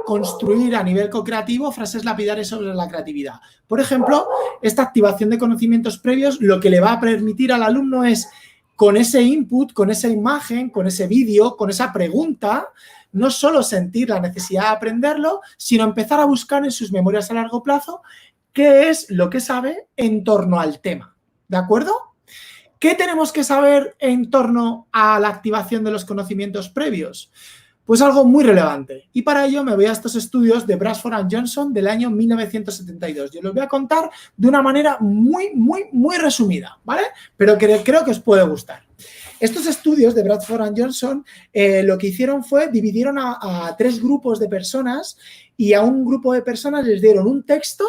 construir a nivel co-creativo frases lapidares sobre la creatividad. Por ejemplo, esta activación de conocimientos previos lo que le va a permitir al alumno es, con ese input, con esa imagen, con ese vídeo, con esa pregunta, no solo sentir la necesidad de aprenderlo, sino empezar a buscar en sus memorias a largo plazo qué es lo que sabe en torno al tema. ¿De acuerdo? ¿Qué tenemos que saber en torno a la activación de los conocimientos previos? Pues algo muy relevante. Y para ello me voy a estos estudios de Bradsford and Johnson del año 1972. Yo los voy a contar de una manera muy, muy, muy resumida, ¿vale? Pero creo que os puede gustar. Estos estudios de Bradsford and Johnson lo que hicieron fue dividieron a 3 grupos de personas y a un grupo de personas les dieron un texto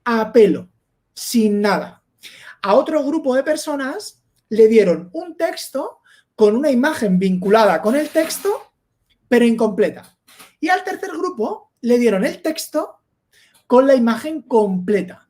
a pelo, sin nada. A otro grupo de personas le dieron un texto con una imagen vinculada con el texto, pero incompleta. Y al tercer grupo le dieron el texto con la imagen completa.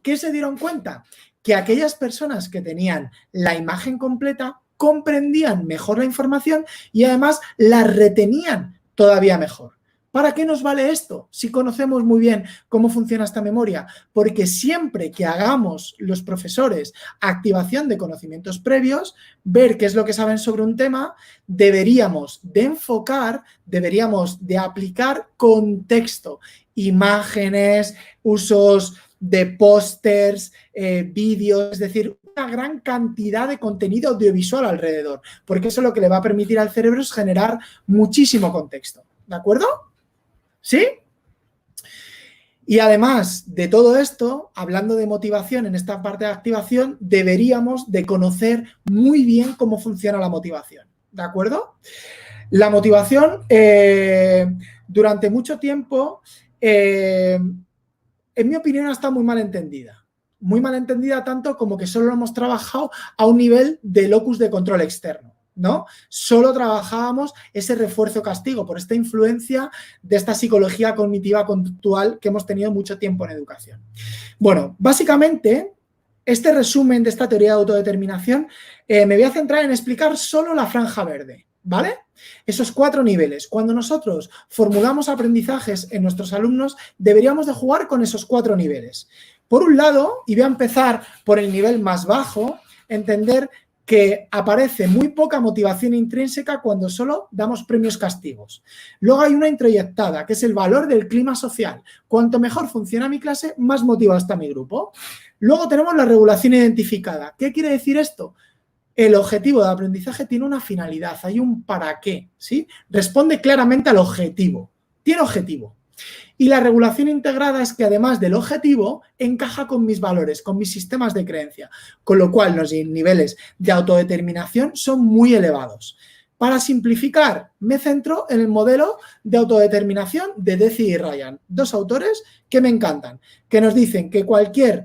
¿Qué se dieron cuenta? Que aquellas personas que tenían la imagen completa comprendían mejor la información y además la retenían todavía mejor. ¿Para qué nos vale esto si conocemos muy bien cómo funciona esta memoria? Porque siempre que hagamos los profesores activación de conocimientos previos, ver qué es lo que saben sobre un tema, deberíamos de enfocar, deberíamos de aplicar contexto, imágenes, usos de pósters, vídeos, es decir, una gran cantidad de contenido audiovisual alrededor, porque eso lo que le va a permitir al cerebro es generar muchísimo contexto, ¿de acuerdo? ¿Sí? Y además de todo esto, hablando de motivación en esta parte de activación, deberíamos de conocer muy bien cómo funciona la motivación, ¿de acuerdo? La motivación, durante mucho tiempo, en mi opinión, está muy mal entendida. Muy mal entendida tanto como que solo lo hemos trabajado a un nivel de locus de control externo, ¿no? Solo trabajábamos ese refuerzo-castigo por esta influencia de esta psicología cognitiva conductual que hemos tenido mucho tiempo en educación. Bueno, básicamente, este resumen de esta teoría de autodeterminación me voy a centrar en explicar solo la franja verde, ¿vale? Esos 4 niveles. Cuando nosotros formulamos aprendizajes en nuestros alumnos, deberíamos de jugar con esos 4 niveles. Por un lado, y voy a empezar por el nivel más bajo, entender que aparece muy poca motivación intrínseca cuando solo damos premios castigos. Luego hay una introyectada, que es el valor del clima social. Cuanto mejor funciona mi clase, más motivado está mi grupo. Luego tenemos la regulación identificada. ¿Qué quiere decir esto? El objetivo de aprendizaje tiene una finalidad, hay un para qué, ¿sí? Responde claramente al objetivo. Tiene objetivo. Y la regulación integrada es que además del objetivo encaja con mis valores, con mis sistemas de creencia, con lo cual los niveles de autodeterminación son muy elevados. Para simplificar, me centro en el modelo de autodeterminación de Deci y Ryan, 2 autores que me encantan, que nos dicen que cualquier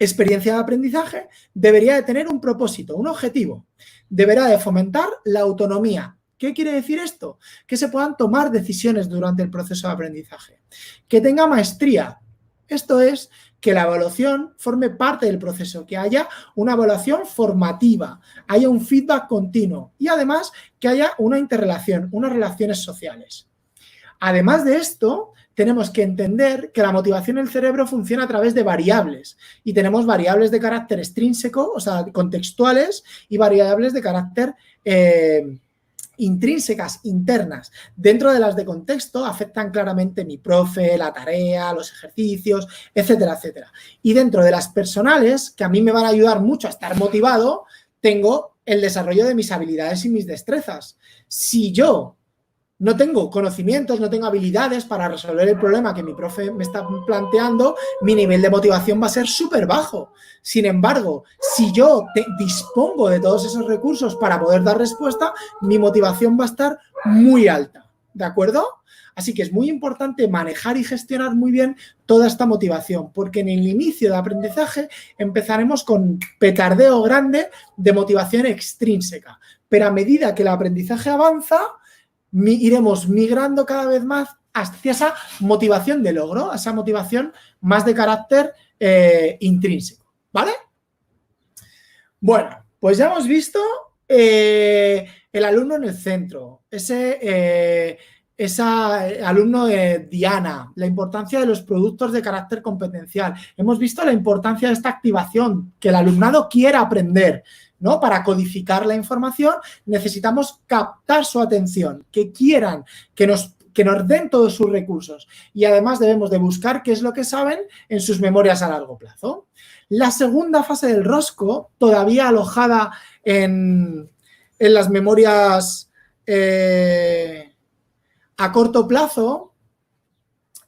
experiencia de aprendizaje debería de tener un propósito, un objetivo. Deberá de fomentar la autonomía. ¿Qué quiere decir esto? Que se puedan tomar decisiones durante el proceso de aprendizaje. Que tenga maestría. Esto es que la evaluación forme parte del proceso, que haya una evaluación formativa, haya un feedback continuo y además que haya una interrelación, unas relaciones sociales. Además de esto, tenemos que entender que la motivación en el cerebro funciona a través de variables y tenemos variables de carácter extrínseco, o sea, contextuales, y variables de carácter intrínsecas, internas. Dentro de las de contexto afectan claramente mi profe, la tarea, los ejercicios, etcétera, etcétera. Y dentro de las personales, que a mí me van a ayudar mucho a estar motivado, tengo el desarrollo de mis habilidades y mis destrezas. Si yo no tengo conocimientos, no tengo habilidades para resolver el problema que mi profe me está planteando, mi nivel de motivación va a ser súper bajo. Sin embargo, si yo dispongo de todos esos recursos para poder dar respuesta, mi motivación va a estar muy alta, ¿de acuerdo? Así que es muy importante manejar y gestionar muy bien toda esta motivación, porque en el inicio de aprendizaje empezaremos con petardeo grande de motivación extrínseca, pero a medida que el aprendizaje avanza, iremos migrando cada vez más hacia esa motivación de logro, a esa motivación más de carácter intrínseco, ¿vale? Bueno, pues ya hemos visto el alumno en el centro, ese alumno de Diana, la importancia de los productos de carácter competencial. Hemos visto la importancia de esta activación, que el alumnado quiera aprender, ¿no? Para codificar la información necesitamos captar su atención, que quieran, que nos den todos sus recursos y además debemos de buscar qué es lo que saben en sus memorias a largo plazo. La segunda fase del rosco, todavía alojada en las memorias a corto plazo,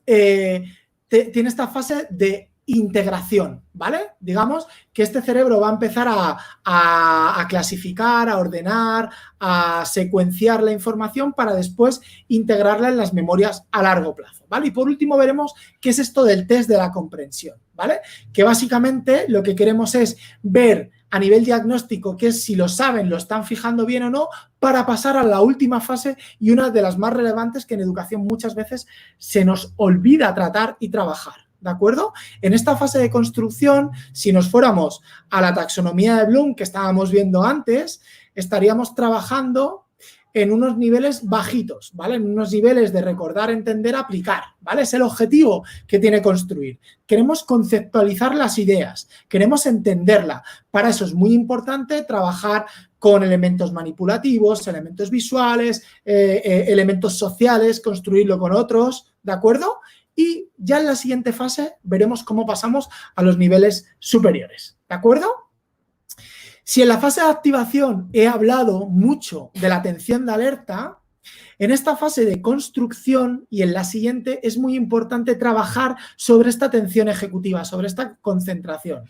tiene esta fase de integración, ¿vale? Digamos que este cerebro va a empezar a clasificar, a ordenar, a secuenciar la información para después integrarla en las memorias a largo plazo, ¿vale? Y por último veremos qué es esto del test de la comprensión, ¿vale? Que básicamente lo que queremos es ver a nivel diagnóstico que es si lo saben, lo están fijando bien o no, para pasar a la última fase y una de las más relevantes que en educación muchas veces se nos olvida tratar y trabajar. ¿De acuerdo? En esta fase de construcción, si nos fuéramos a la taxonomía de Bloom que estábamos viendo antes, estaríamos trabajando en unos niveles bajitos, ¿vale? En unos niveles de recordar, entender, aplicar, ¿vale? Es el objetivo que tiene construir. Queremos conceptualizar las ideas, queremos entenderla. Para eso es muy importante trabajar con elementos manipulativos, elementos visuales, elementos sociales, construirlo con otros, ¿de acuerdo? Y ya en la siguiente fase veremos cómo pasamos a los niveles superiores, ¿de acuerdo? Si en la fase de activación he hablado mucho de la atención de alerta, en esta fase de construcción y en la siguiente es muy importante trabajar sobre esta atención ejecutiva, sobre esta concentración.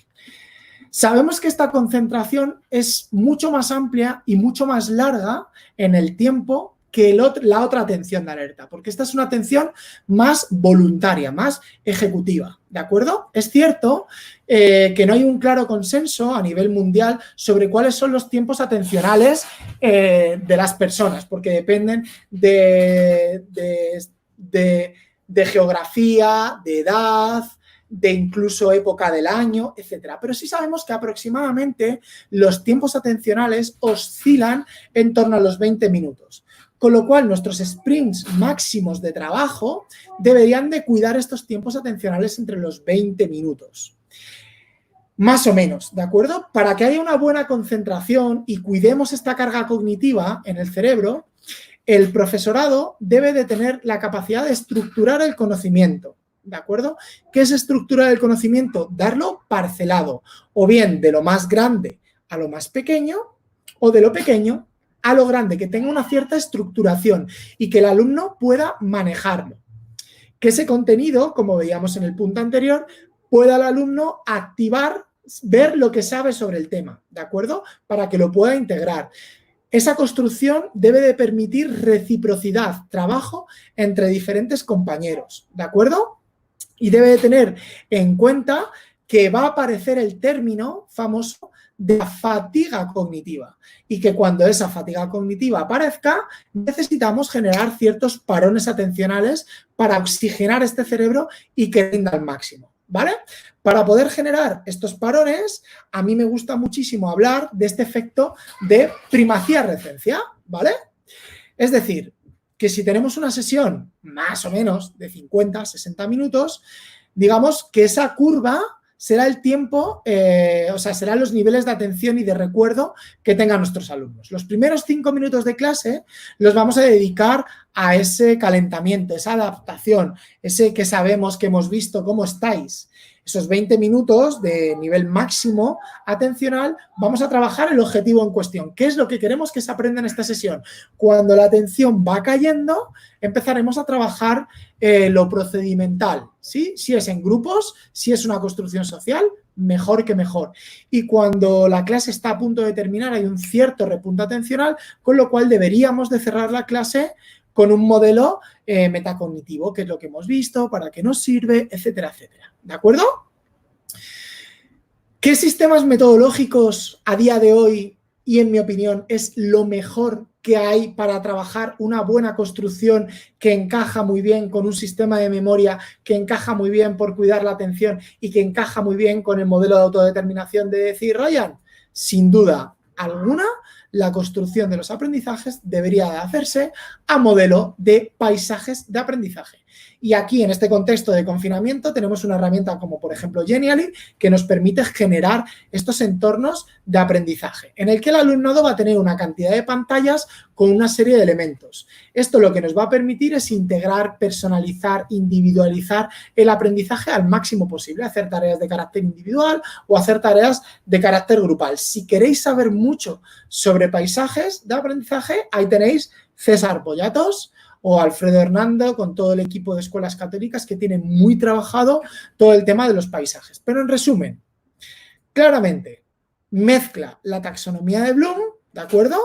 Sabemos que esta concentración es mucho más amplia y mucho más larga en el tiempo que la otra atención de alerta, porque esta es una atención más voluntaria, más ejecutiva, ¿de acuerdo? Es cierto que no hay un claro consenso a nivel mundial sobre cuáles son los tiempos atencionales de las personas, porque dependen de geografía, de edad, de incluso época del año, etcétera. Pero sí sabemos que aproximadamente los tiempos atencionales oscilan en torno a los 20 minutos. Con lo cual, nuestros sprints máximos de trabajo deberían de cuidar estos tiempos atencionales entre los 20 minutos. Más o menos, ¿de acuerdo? Para que haya una buena concentración y cuidemos esta carga cognitiva en el cerebro, el profesorado debe de tener la capacidad de estructurar el conocimiento, ¿de acuerdo? ¿Qué es estructurar el conocimiento? Darlo parcelado, o bien de lo más grande a lo más pequeño, o de lo pequeño a lo grande, que tenga una cierta estructuración y que el alumno pueda manejarlo. Que ese contenido, como veíamos en el punto anterior, pueda el alumno activar, ver lo que sabe sobre el tema, ¿de acuerdo? Para que lo pueda integrar. Esa construcción debe de permitir reciprocidad, trabajo entre diferentes compañeros, ¿de acuerdo? Y debe de tener en cuenta que va a aparecer el término famoso de la fatiga cognitiva y que cuando esa fatiga cognitiva aparezca necesitamos generar ciertos parones atencionales para oxigenar este cerebro y que rinda al máximo, ¿vale? Para poder generar estos parones, a mí me gusta muchísimo hablar de este efecto de primacía-recencia, ¿vale? Es decir, que si tenemos una sesión más o menos de 50, 60 minutos, digamos que esa curva será el tiempo, o sea, serán los niveles de atención y de recuerdo que tengan nuestros alumnos. Los primeros 5 minutos de clase los vamos a dedicar a ese calentamiento, esa adaptación, ese que sabemos, que hemos visto, cómo estáis. Esos 20 minutos de nivel máximo atencional, vamos a trabajar el objetivo en cuestión. ¿Qué es lo que queremos que se aprenda en esta sesión? Cuando la atención va cayendo, empezaremos a trabajar lo procedimental, ¿sí? Si es en grupos, si es una construcción social, mejor que mejor. Y cuando la clase está a punto de terminar, hay un cierto repunte atencional, con lo cual deberíamos de cerrar la clase con un modelo metacognitivo, que es lo que hemos visto, para qué nos sirve, etcétera, etcétera. ¿De acuerdo? ¿Qué sistemas metodológicos a día de hoy, y en mi opinión, es lo mejor que hay para trabajar una buena construcción que encaja muy bien con un sistema de memoria, que encaja muy bien por cuidar la atención y que encaja muy bien con el modelo de autodeterminación de decir Ryan? Sin duda alguna, la construcción de los aprendizajes debería de hacerse a modelo de paisajes de aprendizaje. Y aquí, en este contexto de confinamiento, tenemos una herramienta como, por ejemplo, Genially, que nos permite generar estos entornos de aprendizaje, en el que el alumnado va a tener una cantidad de pantallas con una serie de elementos. Esto lo que nos va a permitir es integrar, personalizar, individualizar el aprendizaje al máximo posible, hacer tareas de carácter individual o hacer tareas de carácter grupal. Si queréis saber mucho sobre paisajes de aprendizaje, ahí tenéis César Pollatos o Alfredo Hernando con todo el equipo de escuelas católicas que tienen muy trabajado todo el tema de los paisajes. Pero en resumen, claramente, mezcla la taxonomía de Bloom, ¿de acuerdo?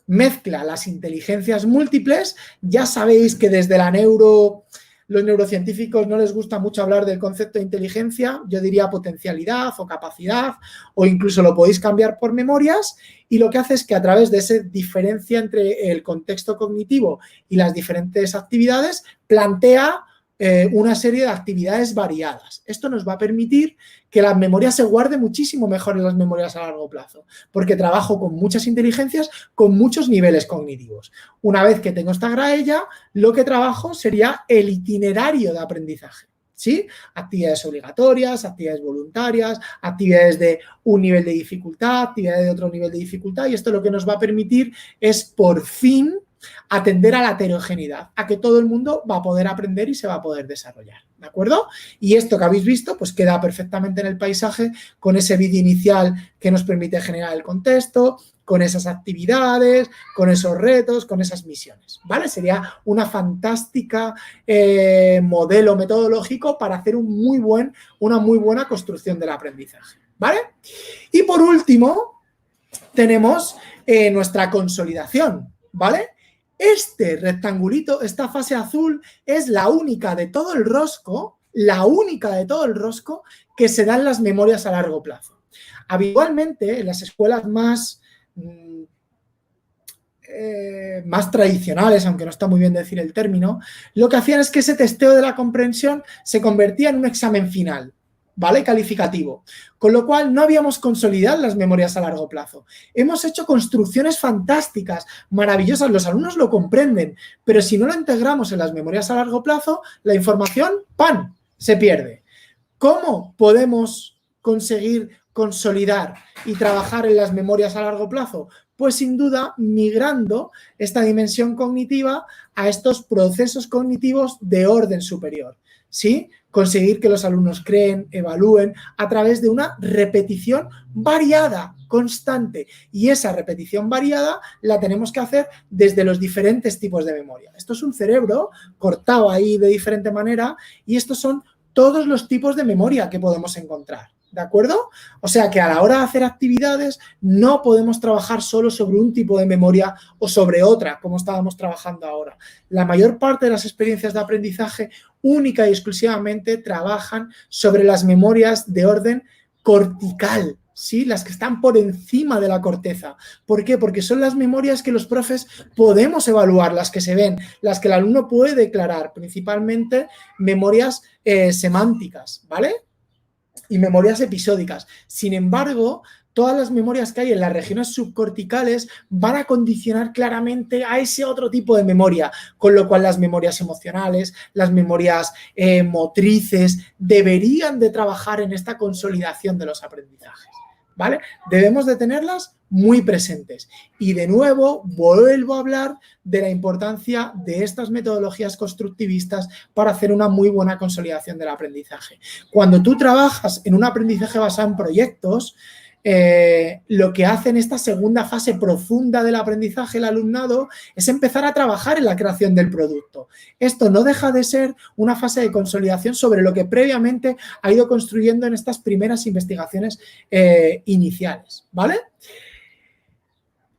Mezcla las inteligencias múltiples. Ya sabéis que desde los neurocientíficos no les gusta mucho hablar del concepto de inteligencia, yo diría potencialidad o capacidad, o incluso lo podéis cambiar por memorias, y lo que hace es que a través de esa diferencia entre el contexto cognitivo y las diferentes actividades, plantea una serie de actividades variadas. Esto nos va a permitir que la memoria se guarde muchísimo mejor en las memorias a largo plazo, porque trabajo con muchas inteligencias, con muchos niveles cognitivos. Una vez que tengo esta graella, lo que trabajo sería el itinerario de aprendizaje, ¿sí? Actividades obligatorias, actividades voluntarias, actividades de un nivel de dificultad, actividades de otro nivel de dificultad, y esto lo que nos va a permitir es, por fin, atender a la heterogeneidad, a que todo el mundo va a poder aprender y se va a poder desarrollar, ¿de acuerdo? Y esto que habéis visto, pues queda perfectamente en el paisaje con ese vídeo inicial que nos permite generar el contexto, con esas actividades, con esos retos, con esas misiones, ¿vale? Sería una fantástica modelo metodológico para hacer una muy buena construcción del aprendizaje, ¿vale? Y por último, tenemos nuestra consolidación, ¿vale? Este rectangulito, esta fase azul, es la única de todo el rosco, que se da en las memorias a largo plazo. Habitualmente, en las escuelas más tradicionales, aunque no está muy bien decir el término, lo que hacían es que ese testeo de la comprensión se convertía en un examen final, ¿vale? Calificativo. Con lo cual no habíamos consolidado las memorias a largo plazo. Hemos hecho construcciones fantásticas, maravillosas, los alumnos lo comprenden, pero si no lo integramos en las memorias a largo plazo, la información, ¡pam!, se pierde. ¿Cómo podemos conseguir consolidar y trabajar en las memorias a largo plazo? Pues sin duda migrando esta dimensión cognitiva a estos procesos cognitivos de orden superior, ¿sí? Conseguir que los alumnos creen, evalúen a través de una repetición variada, constante. Y esa repetición variada la tenemos que hacer desde los diferentes tipos de memoria. Esto es un cerebro cortado ahí de diferente manera y estos son todos los tipos de memoria que podemos encontrar, ¿de acuerdo? O sea que a la hora de hacer actividades no podemos trabajar solo sobre un tipo de memoria o sobre otra, como estábamos trabajando ahora. La mayor parte de las experiencias de aprendizaje única y exclusivamente trabajan sobre las memorias de orden cortical, ¿sí? Las que están por encima de la corteza. ¿Por qué? Porque son las memorias que los profes podemos evaluar, las que se ven, las que el alumno puede declarar, principalmente memorias semánticas, ¿vale? y memorias episódicas. Sin embargo, todas las memorias que hay en las regiones subcorticales van a condicionar claramente a ese otro tipo de memoria, con lo cual las memorias emocionales, las memorias motrices, deberían de trabajar en esta consolidación de los aprendizajes, ¿vale? Debemos de tenerlas muy presentes. Y de nuevo, vuelvo a hablar de la importancia de estas metodologías constructivistas para hacer una muy buena consolidación del aprendizaje. Cuando tú trabajas en un aprendizaje basado en proyectos, lo que hace en esta segunda fase profunda del aprendizaje el alumnado es empezar a trabajar en la creación del producto. Esto no deja de ser una fase de consolidación sobre lo que previamente ha ido construyendo en estas primeras investigaciones iniciales, ¿vale?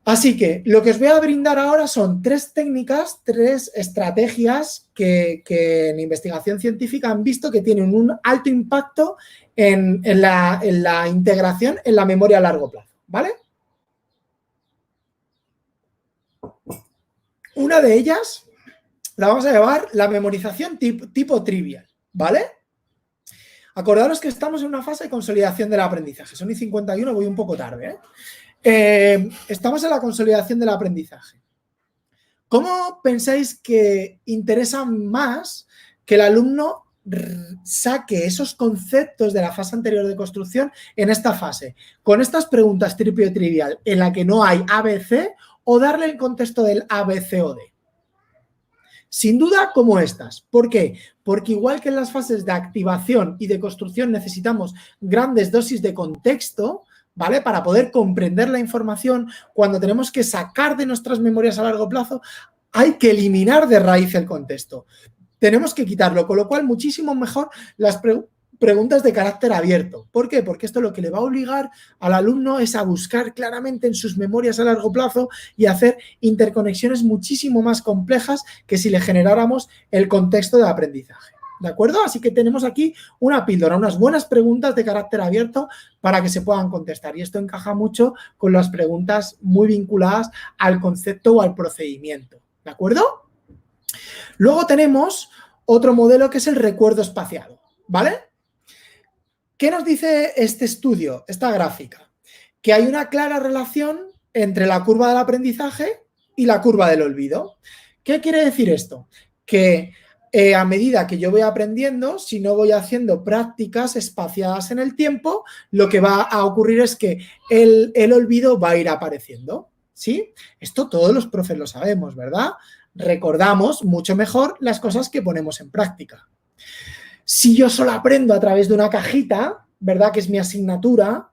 Así que lo que os voy a brindar ahora son 3 técnicas, 3 estrategias que en investigación científica han visto que tienen un alto impacto en la integración en la memoria a largo plazo, ¿vale? Una de ellas la vamos a llamar la memorización tipo trivial, ¿vale? Acordaros que estamos en una fase de consolidación del aprendizaje. Son y 51, voy un poco tarde, ¿eh? Estamos en la consolidación del aprendizaje. ¿Cómo pensáis que interesa más que el alumno saque esos conceptos de la fase anterior de construcción en esta fase? Con estas preguntas trivial en la que no hay ABC o darle el contexto del ABC o D. Sin duda como estas. ¿Por qué? Porque igual que en las fases de activación y de construcción necesitamos grandes dosis de contexto, ¿vale? Para poder comprender la información, cuando tenemos que sacar de nuestras memorias a largo plazo, hay que eliminar de raíz el contexto. Tenemos que quitarlo, con lo cual muchísimo mejor las preguntas de carácter abierto. ¿Por qué? Porque esto lo que le va a obligar al alumno es a buscar claramente en sus memorias a largo plazo y hacer interconexiones muchísimo más complejas que si le generáramos el contexto de aprendizaje. ¿De acuerdo? Así que tenemos aquí una píldora, unas buenas preguntas de carácter abierto para que se puedan contestar. Y esto encaja mucho con las preguntas muy vinculadas al concepto o al procedimiento. ¿De acuerdo? Luego tenemos otro modelo que es el recuerdo espaciado, ¿vale? ¿Qué nos dice este estudio, esta gráfica? Que hay una clara relación entre la curva del aprendizaje y la curva del olvido. ¿Qué quiere decir esto? Que a medida que yo voy aprendiendo, si no voy haciendo prácticas espaciadas en el tiempo, lo que va a ocurrir es que el olvido va a ir apareciendo, ¿sí? Esto todos los profes lo sabemos, ¿verdad? Recordamos mucho mejor las cosas que ponemos en práctica. Si yo solo aprendo a través de una cajita, ¿verdad? Que es mi asignatura,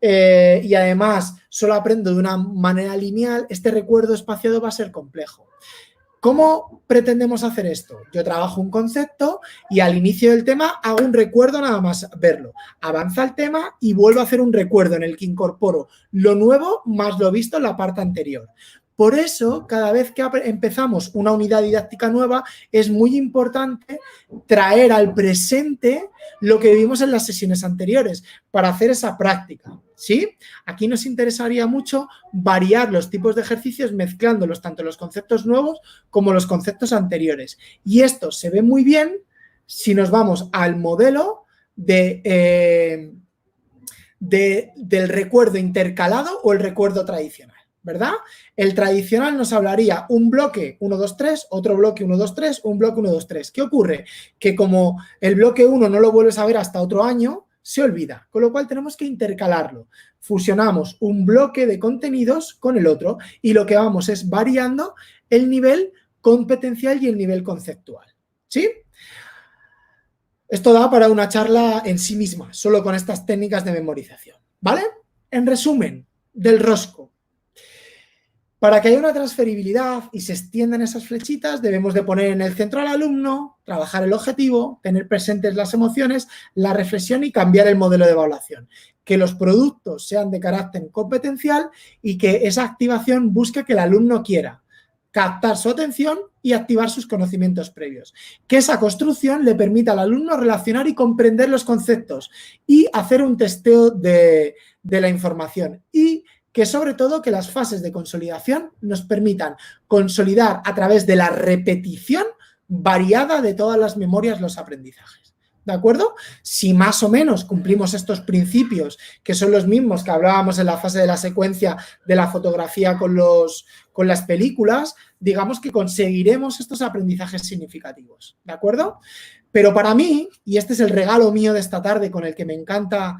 y además solo aprendo de una manera lineal, este recuerdo espaciado va a ser complejo. ¿Cómo pretendemos hacer esto? Yo trabajo un concepto y al inicio del tema hago un recuerdo nada más verlo. Avanza el tema y vuelvo a hacer un recuerdo en el que incorporo lo nuevo más lo visto en la parte anterior. Por eso, cada vez que empezamos una unidad didáctica nueva, es muy importante traer al presente lo que vimos en las sesiones anteriores para hacer esa práctica, ¿sí? Aquí nos interesaría mucho variar los tipos de ejercicios mezclándolos tanto los conceptos nuevos como los conceptos anteriores. Y esto se ve muy bien si nos vamos al modelo del recuerdo intercalado o el recuerdo tradicional, ¿verdad? El tradicional nos hablaría un bloque 1, 2, 3, otro bloque 1, 2, 3, un bloque 1, 2, 3. ¿Qué ocurre? Que como el bloque 1 no lo vuelves a ver hasta otro año, se olvida, con lo cual tenemos que intercalarlo. Fusionamos un bloque de contenidos con el otro y lo que vamos es variando el nivel competencial y el nivel conceptual, ¿sí? Esto da para una charla en sí misma, solo con estas técnicas de memorización, ¿vale? En resumen, del rosco. Para que haya una transferibilidad y se extiendan esas flechitas, debemos de poner en el centro al alumno, trabajar el objetivo, tener presentes las emociones, la reflexión y cambiar el modelo de evaluación. Que los productos sean de carácter competencial y que esa activación busque que el alumno quiera captar su atención y activar sus conocimientos previos. Que esa construcción le permita al alumno relacionar y comprender los conceptos y hacer un testeo de la información. Y que sobre todo que las fases de consolidación nos permitan consolidar a través de la repetición variada de todas las memorias los aprendizajes. ¿de acuerdo? Si más o menos cumplimos estos principios, que son los mismos que hablábamos en la fase de la secuencia de la fotografía con las películas, digamos que conseguiremos estos aprendizajes significativos, ¿de acuerdo? Pero para mí, y este es el regalo mío de esta tarde con el que me encanta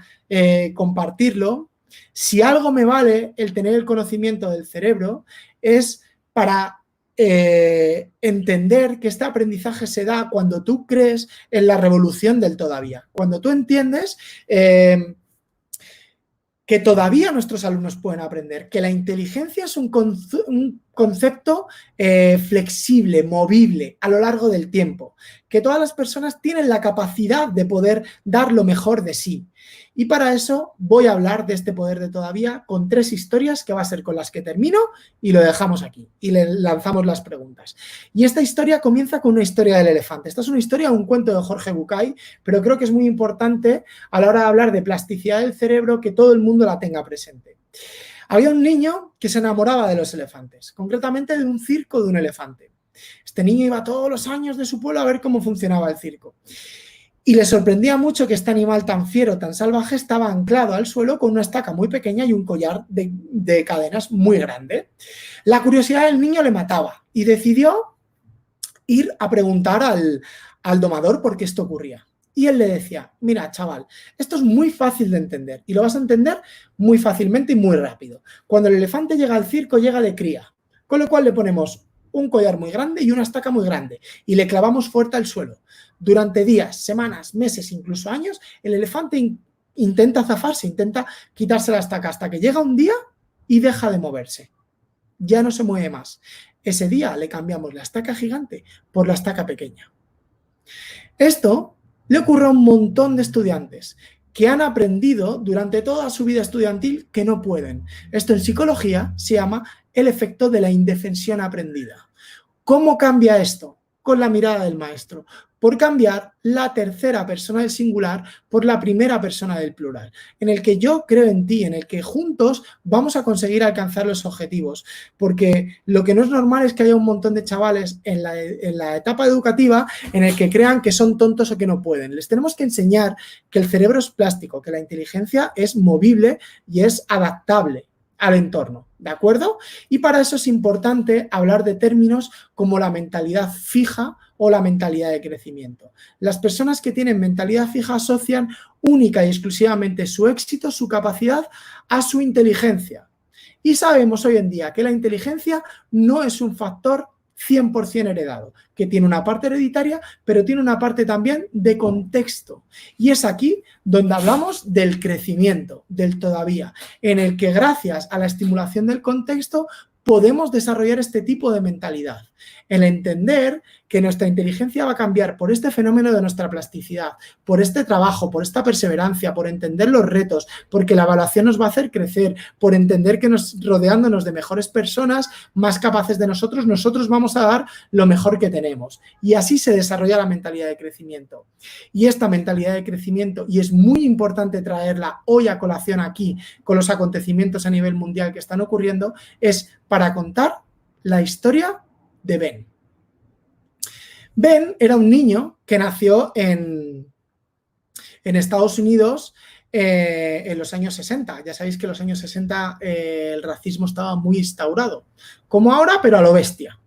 compartirlo, si algo me vale el tener el conocimiento del cerebro es para entender que este aprendizaje se da cuando tú crees en la revolución del todavía. Cuando tú entiendes que todavía nuestros alumnos pueden aprender, que la inteligencia es un concepto flexible, movible a lo largo del tiempo, que todas las personas tienen la capacidad de poder dar lo mejor de sí. Y para eso voy a hablar de este poder de todavía con 3 historias que va a ser con las que termino y lo dejamos aquí y le lanzamos las preguntas. Y esta historia comienza con una historia del elefante. Esta es una historia, un cuento de Jorge Bucay, pero creo que es muy importante a la hora de hablar de plasticidad del cerebro que todo el mundo la tenga presente. Había un niño que se enamoraba de los elefantes, concretamente de un circo de un elefante. Este niño iba todos los años de su pueblo a ver cómo funcionaba el circo. Y le sorprendía mucho que este animal tan fiero, tan salvaje, estaba anclado al suelo con una estaca muy pequeña y un collar de cadenas muy grande. La curiosidad del niño le mataba y decidió ir a preguntar al domador por qué esto ocurría. Y él le decía, mira, chaval, esto es muy fácil de entender y lo vas a entender muy fácilmente y muy rápido. Cuando el elefante llega al circo, llega de cría, con lo cual le ponemos un collar muy grande y una estaca muy grande y le clavamos fuerte al suelo. Durante días, semanas, meses, incluso años, el elefante intenta zafarse, intenta quitarse la estaca hasta que llega un día y deja de moverse. Ya no se mueve más. Ese día le cambiamos la estaca gigante por la estaca pequeña. Esto le ocurre a un montón de estudiantes que han aprendido durante toda su vida estudiantil que no pueden. Esto en psicología se llama el efecto de la indefensión aprendida. ¿Cómo cambia esto? Con la mirada del maestro, por cambiar la tercera persona del singular por la primera persona del plural, en el que yo creo en ti, en el que juntos vamos a conseguir alcanzar los objetivos, porque lo que no es normal es que haya un montón de chavales en la etapa educativa en el que crean que son tontos o que no pueden. Les tenemos que enseñar que el cerebro es plástico, que la inteligencia es movible y es adaptable al entorno, ¿de acuerdo? Y para eso es importante hablar de términos como la mentalidad fija o la mentalidad de crecimiento. Las personas que tienen mentalidad fija asocian única y exclusivamente su éxito, su capacidad, a su inteligencia. Y sabemos hoy en día que la inteligencia no es un factor 100% heredado, que tiene una parte hereditaria, pero tiene una parte también de contexto. Y es aquí donde hablamos del crecimiento, del todavía, en el que gracias a la estimulación del contexto podemos desarrollar este tipo de mentalidad. El entender que nuestra inteligencia va a cambiar por este fenómeno de nuestra plasticidad, por este trabajo, por esta perseverancia, por entender los retos, porque la evaluación nos va a hacer crecer, por entender que rodeándonos de mejores personas, más capaces de nosotros, nosotros vamos a dar lo mejor que tenemos. Y así se desarrolla la mentalidad de crecimiento. Y esta mentalidad de crecimiento, y es muy importante traerla hoy a colación aquí, con los acontecimientos a nivel mundial que están ocurriendo, es para contar la historia de Ben. Ben era un niño que nació en Estados Unidos en los años 60. Ya sabéis que en los años 60 el racismo estaba muy instaurado, como ahora, pero a lo bestia.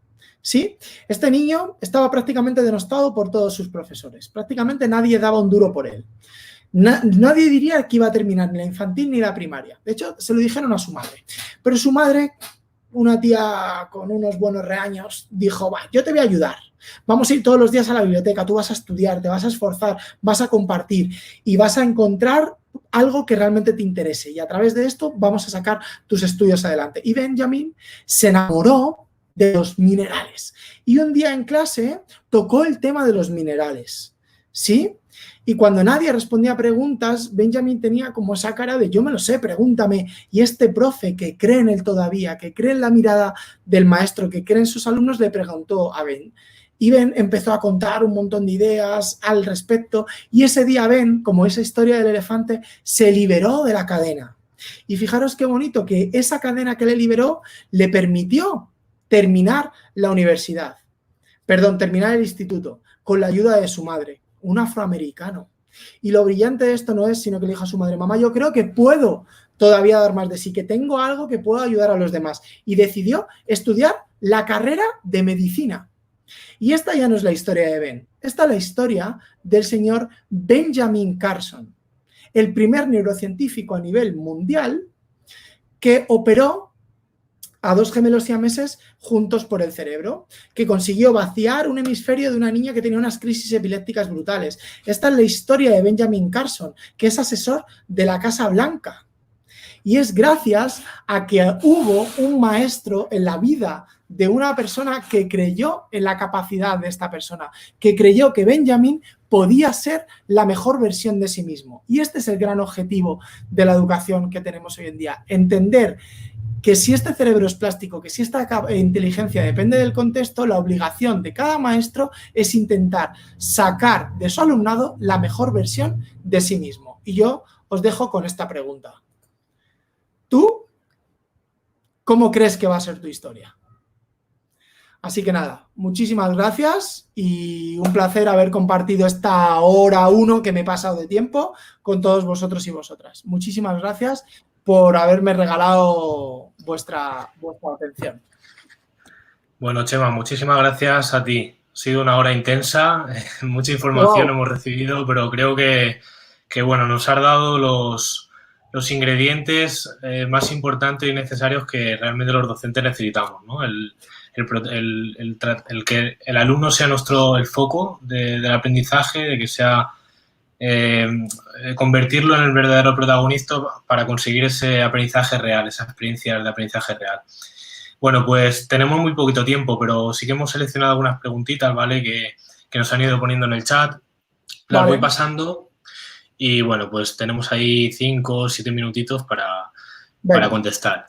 ¿Sí? Este niño estaba prácticamente denostado por todos sus profesores. Prácticamente nadie daba un duro por él. Nadie diría que iba a terminar ni la infantil ni la primaria. De hecho, se lo dijeron a su madre. Pero su madre, una tía con unos buenos reaños, dijo, va, yo te voy a ayudar. Vamos a ir todos los días a la biblioteca, tú vas a estudiar, te vas a esforzar, vas a compartir y vas a encontrar algo que realmente te interese. Y a través de esto vamos a sacar tus estudios adelante. Y Benjamin se enamoró de los minerales. Y un día en clase tocó el tema de los minerales, ¿sí? Y cuando nadie respondía a preguntas, Benjamin tenía como esa cara de yo me lo sé, pregúntame. Y este profe que cree en él todavía, que cree en la mirada del maestro, que cree en sus alumnos, le preguntó a Ben. Y Ben empezó a contar un montón de ideas al respecto. Y ese día Ben, como esa historia del elefante, se liberó de la cadena. Y fijaros qué bonito que esa cadena que le liberó le permitió terminar la universidad. Perdón, terminar el instituto con la ayuda de su madre. un afroamericano. Y lo brillante de esto no es sino que le dijo a su madre, mamá, yo creo que puedo todavía dar más de sí, que tengo algo que puedo ayudar a los demás. Y decidió estudiar la carrera de medicina. Y esta ya no es la historia de Ben, esta es la historia del señor Benjamin Carson, el primer neurocientífico a nivel mundial que operó a dos gemelos siameses juntos por el cerebro, que consiguió vaciar un hemisferio de una niña que tenía unas crisis epilépticas brutales. Esta es la historia de Benjamin Carson, que es asesor de la Casa Blanca. Y es gracias a que hubo un maestro en la vida de una persona que creyó en la capacidad de esta persona, que creyó que Benjamin podía ser la mejor versión de sí mismo. Y este es el gran objetivo de la educación que tenemos hoy en día, entender que si este cerebro es plástico, que si esta inteligencia depende del contexto, la obligación de cada maestro es intentar sacar de su alumnado la mejor versión de sí mismo. Y yo os dejo con esta pregunta. ¿Tú cómo crees que va a ser tu historia? Así que nada, muchísimas gracias y un placer haber compartido esta hora 1 que me he pasado de tiempo con todos vosotros y vosotras. Muchísimas gracias por haberme regalado vuestra atención. Bueno, Chema, muchísimas gracias a ti. Ha sido una hora intensa, mucha información hemos recibido, pero creo que bueno, nos has dado los ingredientes más importantes y necesarios que realmente los docentes necesitamos, ¿no? El que el alumno sea el foco del aprendizaje, de que sea convertirlo en el verdadero protagonista para conseguir ese aprendizaje real, esa experiencia de aprendizaje real. Bueno, pues tenemos muy poquito tiempo, pero sí que hemos seleccionado algunas preguntitas, ¿vale? Que nos han ido poniendo en el chat. Las voy pasando y, bueno, pues tenemos ahí 5 o 7 minutitos para contestar.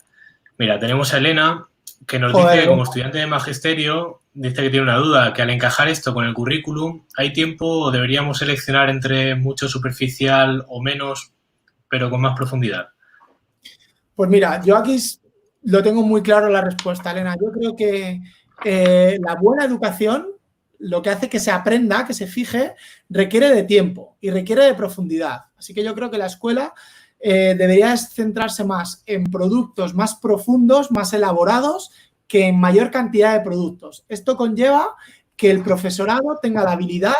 Mira, tenemos a Elena, que nos dice que como estudiante de magisterio, dice que tiene una duda, que al encajar esto con el currículum, ¿hay tiempo o deberíamos seleccionar entre mucho superficial o menos, pero con más profundidad? Pues mira, yo aquí lo tengo muy claro la respuesta, Elena. Yo creo que la buena educación, lo que hace que se aprenda, que se fije, requiere de tiempo y requiere de profundidad. Así que yo creo que la escuela debería centrarse más en productos más profundos, más elaborados, que en mayor cantidad de productos. Esto conlleva que el profesorado tenga la habilidad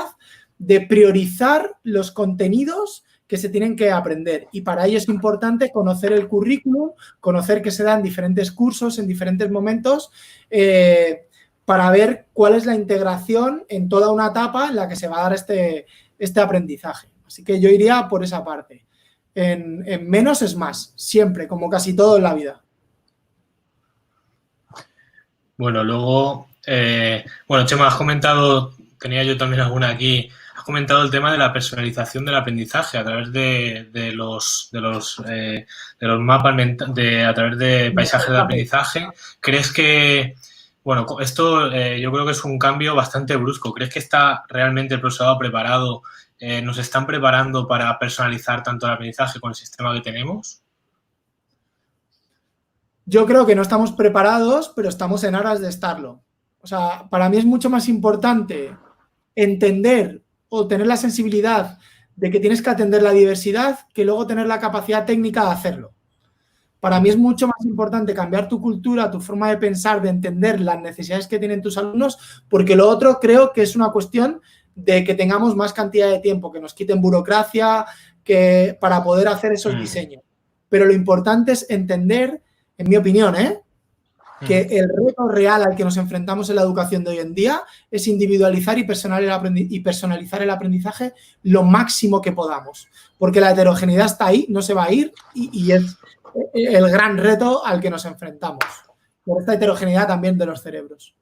de priorizar los contenidos que se tienen que aprender y para ello es importante conocer el currículum, conocer que se dan diferentes cursos en diferentes momentos para ver cuál es la integración en toda una etapa en la que se va a dar este aprendizaje. Así que yo iría por esa parte. En menos es más, siempre, como casi todo en la vida. Bueno, luego, bueno, Chema, has comentado, tenía yo también alguna aquí, has comentado el tema de la personalización del aprendizaje a través de los mapas, a través de paisajes de aprendizaje. ¿Crees que, bueno, esto yo creo que es un cambio bastante brusco? ¿Crees que está realmente el profesorado preparado? ¿Nos están preparando para personalizar tanto el aprendizaje con el sistema que tenemos? Yo creo que no estamos preparados, pero estamos en aras de estarlo. O sea, para mí es mucho más importante entender o tener la sensibilidad de que tienes que atender la diversidad que luego tener la capacidad técnica de hacerlo. Para mí es mucho más importante cambiar tu cultura, tu forma de pensar, de entender las necesidades que tienen tus alumnos, porque lo otro creo que es una cuestión de que tengamos más cantidad de tiempo, que nos quiten burocracia para poder hacer esos diseños. Pero lo importante es entender, en mi opinión, que el reto real al que nos enfrentamos en la educación de hoy en día es individualizar y personalizar el aprendizaje lo máximo que podamos. Porque la heterogeneidad está ahí, no se va a ir y es el gran reto al que nos enfrentamos. Por esta heterogeneidad también de los cerebros.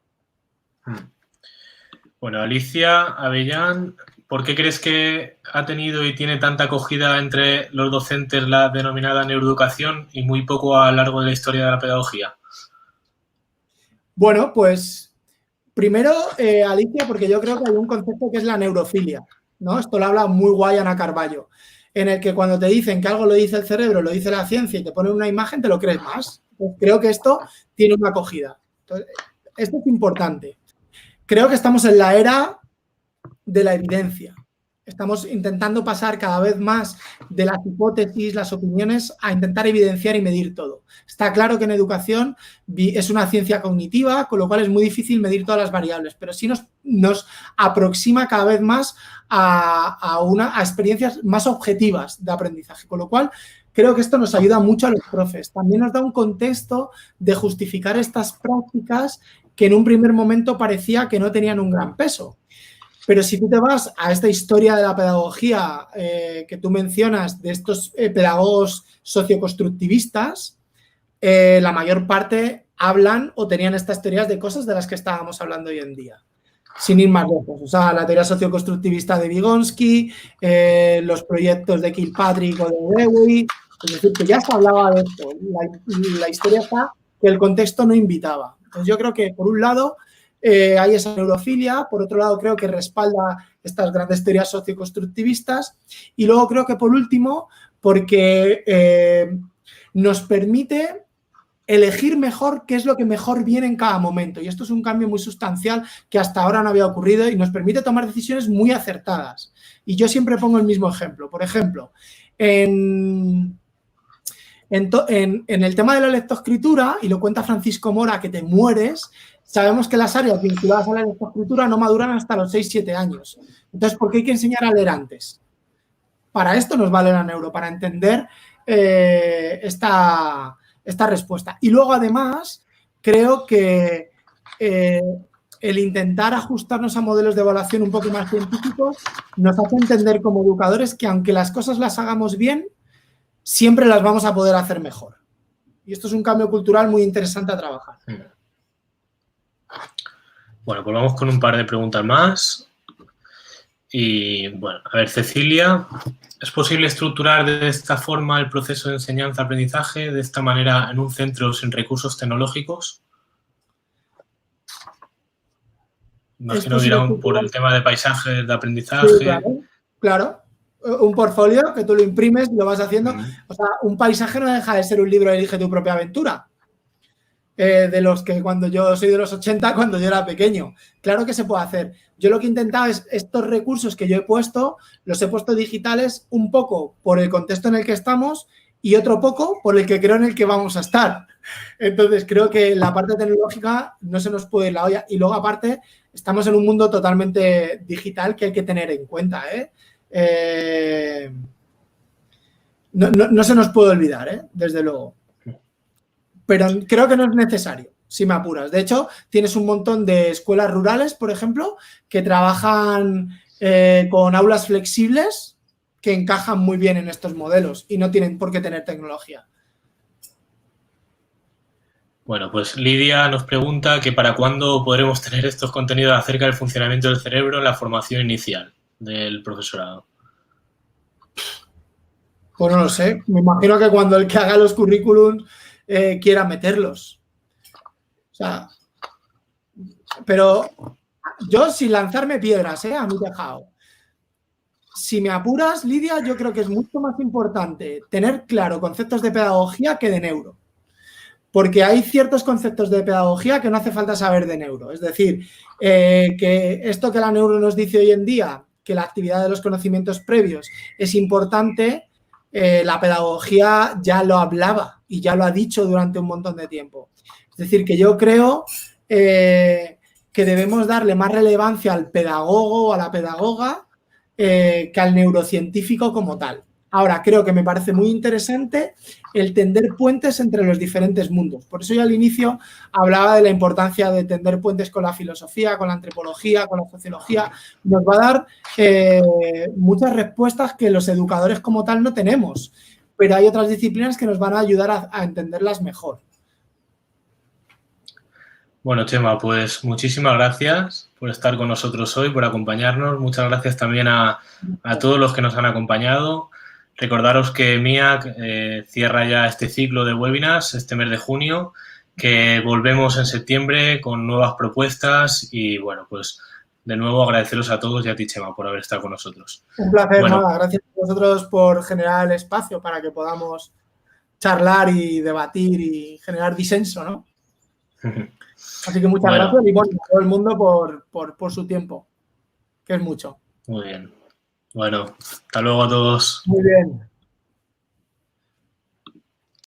Bueno, Alicia Avellán, ¿por qué crees que ha tenido y tiene tanta acogida entre los docentes la denominada neuroeducación y muy poco a lo largo de la historia de la pedagogía? Bueno, pues primero, Alicia, porque yo creo que hay un concepto que es la neurofilia, ¿no? Esto lo habla muy guay Ana Carballo, en el que cuando te dicen que algo lo dice el cerebro, lo dice la ciencia y te ponen una imagen, te lo crees más. Pues creo que esto tiene una acogida. Entonces, esto es importante. Creo que estamos en la era de la evidencia. Estamos intentando pasar cada vez más de las hipótesis, las opiniones, a intentar evidenciar y medir todo. Está claro que en educación es una ciencia cognitiva, con lo cual es muy difícil medir todas las variables, pero sí nos aproxima cada vez más a experiencias más objetivas de aprendizaje, con lo cual creo que esto nos ayuda mucho a los profes. También nos da un contexto de justificar estas prácticas que en un primer momento parecía que no tenían un gran peso. Pero si tú te vas a esta historia de la pedagogía que tú mencionas, de estos pedagogos socioconstructivistas, la mayor parte hablan o tenían estas teorías de cosas de las que estábamos hablando hoy en día, sin ir más lejos. O sea, la teoría socioconstructivista de Vygotsky, los proyectos de Kilpatrick o de Dewey, es decir, que ya se hablaba de esto. La historia está que el contexto no invitaba. Entonces yo creo que, por un lado, hay esa neurofilia, por otro lado creo que respalda estas grandes teorías socioconstructivistas y luego creo que por último porque nos permite elegir mejor qué es lo que mejor viene en cada momento y esto es un cambio muy sustancial que hasta ahora no había ocurrido y nos permite tomar decisiones muy acertadas. Y yo siempre pongo el mismo ejemplo. Por ejemplo, en el tema de la lectoescritura, y lo cuenta Francisco Mora, que te mueres, sabemos que las áreas vinculadas a la lectoescritura no maduran hasta los 6-7 años. Entonces, ¿por qué hay que enseñar a leer antes? Para esto nos vale la neuro, para entender esta respuesta. Y luego, además, creo que el intentar ajustarnos a modelos de evaluación un poco más científicos nos hace entender como educadores que aunque las cosas las hagamos bien, siempre las vamos a poder hacer mejor. Y esto es un cambio cultural muy interesante a trabajar. Bueno, pues vamos con un par de preguntas más. Y bueno, a ver, Cecilia, ¿es posible estructurar de esta forma el proceso de enseñanza-aprendizaje de esta manera en un centro sin recursos tecnológicos? Imagino que irán por el tema de paisajes de aprendizaje. Sí, claro. Un portfolio que tú lo imprimes y lo vas haciendo. O sea, un paisaje no deja de ser un libro de Elige tu propia aventura. De los que yo soy de los 80, cuando yo era pequeño. Claro que se puede hacer. Yo lo que he intentado es estos recursos que yo he puesto, los he puesto digitales un poco por el contexto en el que estamos y otro poco por el que creo en el que vamos a estar. Entonces, creo que la parte tecnológica no se nos puede ir la olla. Y luego, aparte, estamos en un mundo totalmente digital que hay que tener en cuenta, no se nos puede olvidar, desde luego. Pero creo que no es necesario, si me apuras. De hecho, tienes un montón de escuelas rurales, por ejemplo, que trabajan con aulas flexibles que encajan muy bien en estos modelos y no tienen por qué tener tecnología. Bueno, pues Lidia nos pregunta que para cuándo podremos tener estos contenidos acerca del funcionamiento del cerebro en la formación inicial del profesorado. Pues no lo sé. Me imagino que cuando el que haga los currículums quiera meterlos. O sea, pero yo sin lanzarme piedras, a mi tejado. Si me apuras, Lidia, yo creo que es mucho más importante tener claro conceptos de pedagogía que de neuro. Porque hay ciertos conceptos de pedagogía que no hace falta saber de neuro. Es decir, que esto que la neuro nos dice hoy en día, que la actividad de los conocimientos previos es importante, la pedagogía ya lo hablaba y ya lo ha dicho durante un montón de tiempo. Es decir, que yo creo que debemos darle más relevancia al pedagogo o a la pedagoga que al neurocientífico como tal. Ahora, creo que me parece muy interesante el tender puentes entre los diferentes mundos. Por eso yo al inicio hablaba de la importancia de tender puentes con la filosofía, con la antropología, con la sociología. Nos va a dar muchas respuestas que los educadores como tal no tenemos, pero hay otras disciplinas que nos van a ayudar a entenderlas mejor. Bueno, Chema, pues muchísimas gracias por estar con nosotros hoy, por acompañarnos. Muchas gracias también a todos los que nos han acompañado. Recordaros que MIAC cierra ya este ciclo de webinars este mes de junio, que volvemos en septiembre con nuevas propuestas y, bueno, pues de nuevo agradeceros a todos y a ti, Chema, por haber estado con nosotros. Un placer, nada. Gracias a vosotros por generar el espacio para que podamos charlar y debatir y generar disenso, ¿no? Así que muchas gracias y bueno, a todo el mundo por su tiempo, que es mucho. Muy bien. Bueno, hasta luego a todos. Muy bien.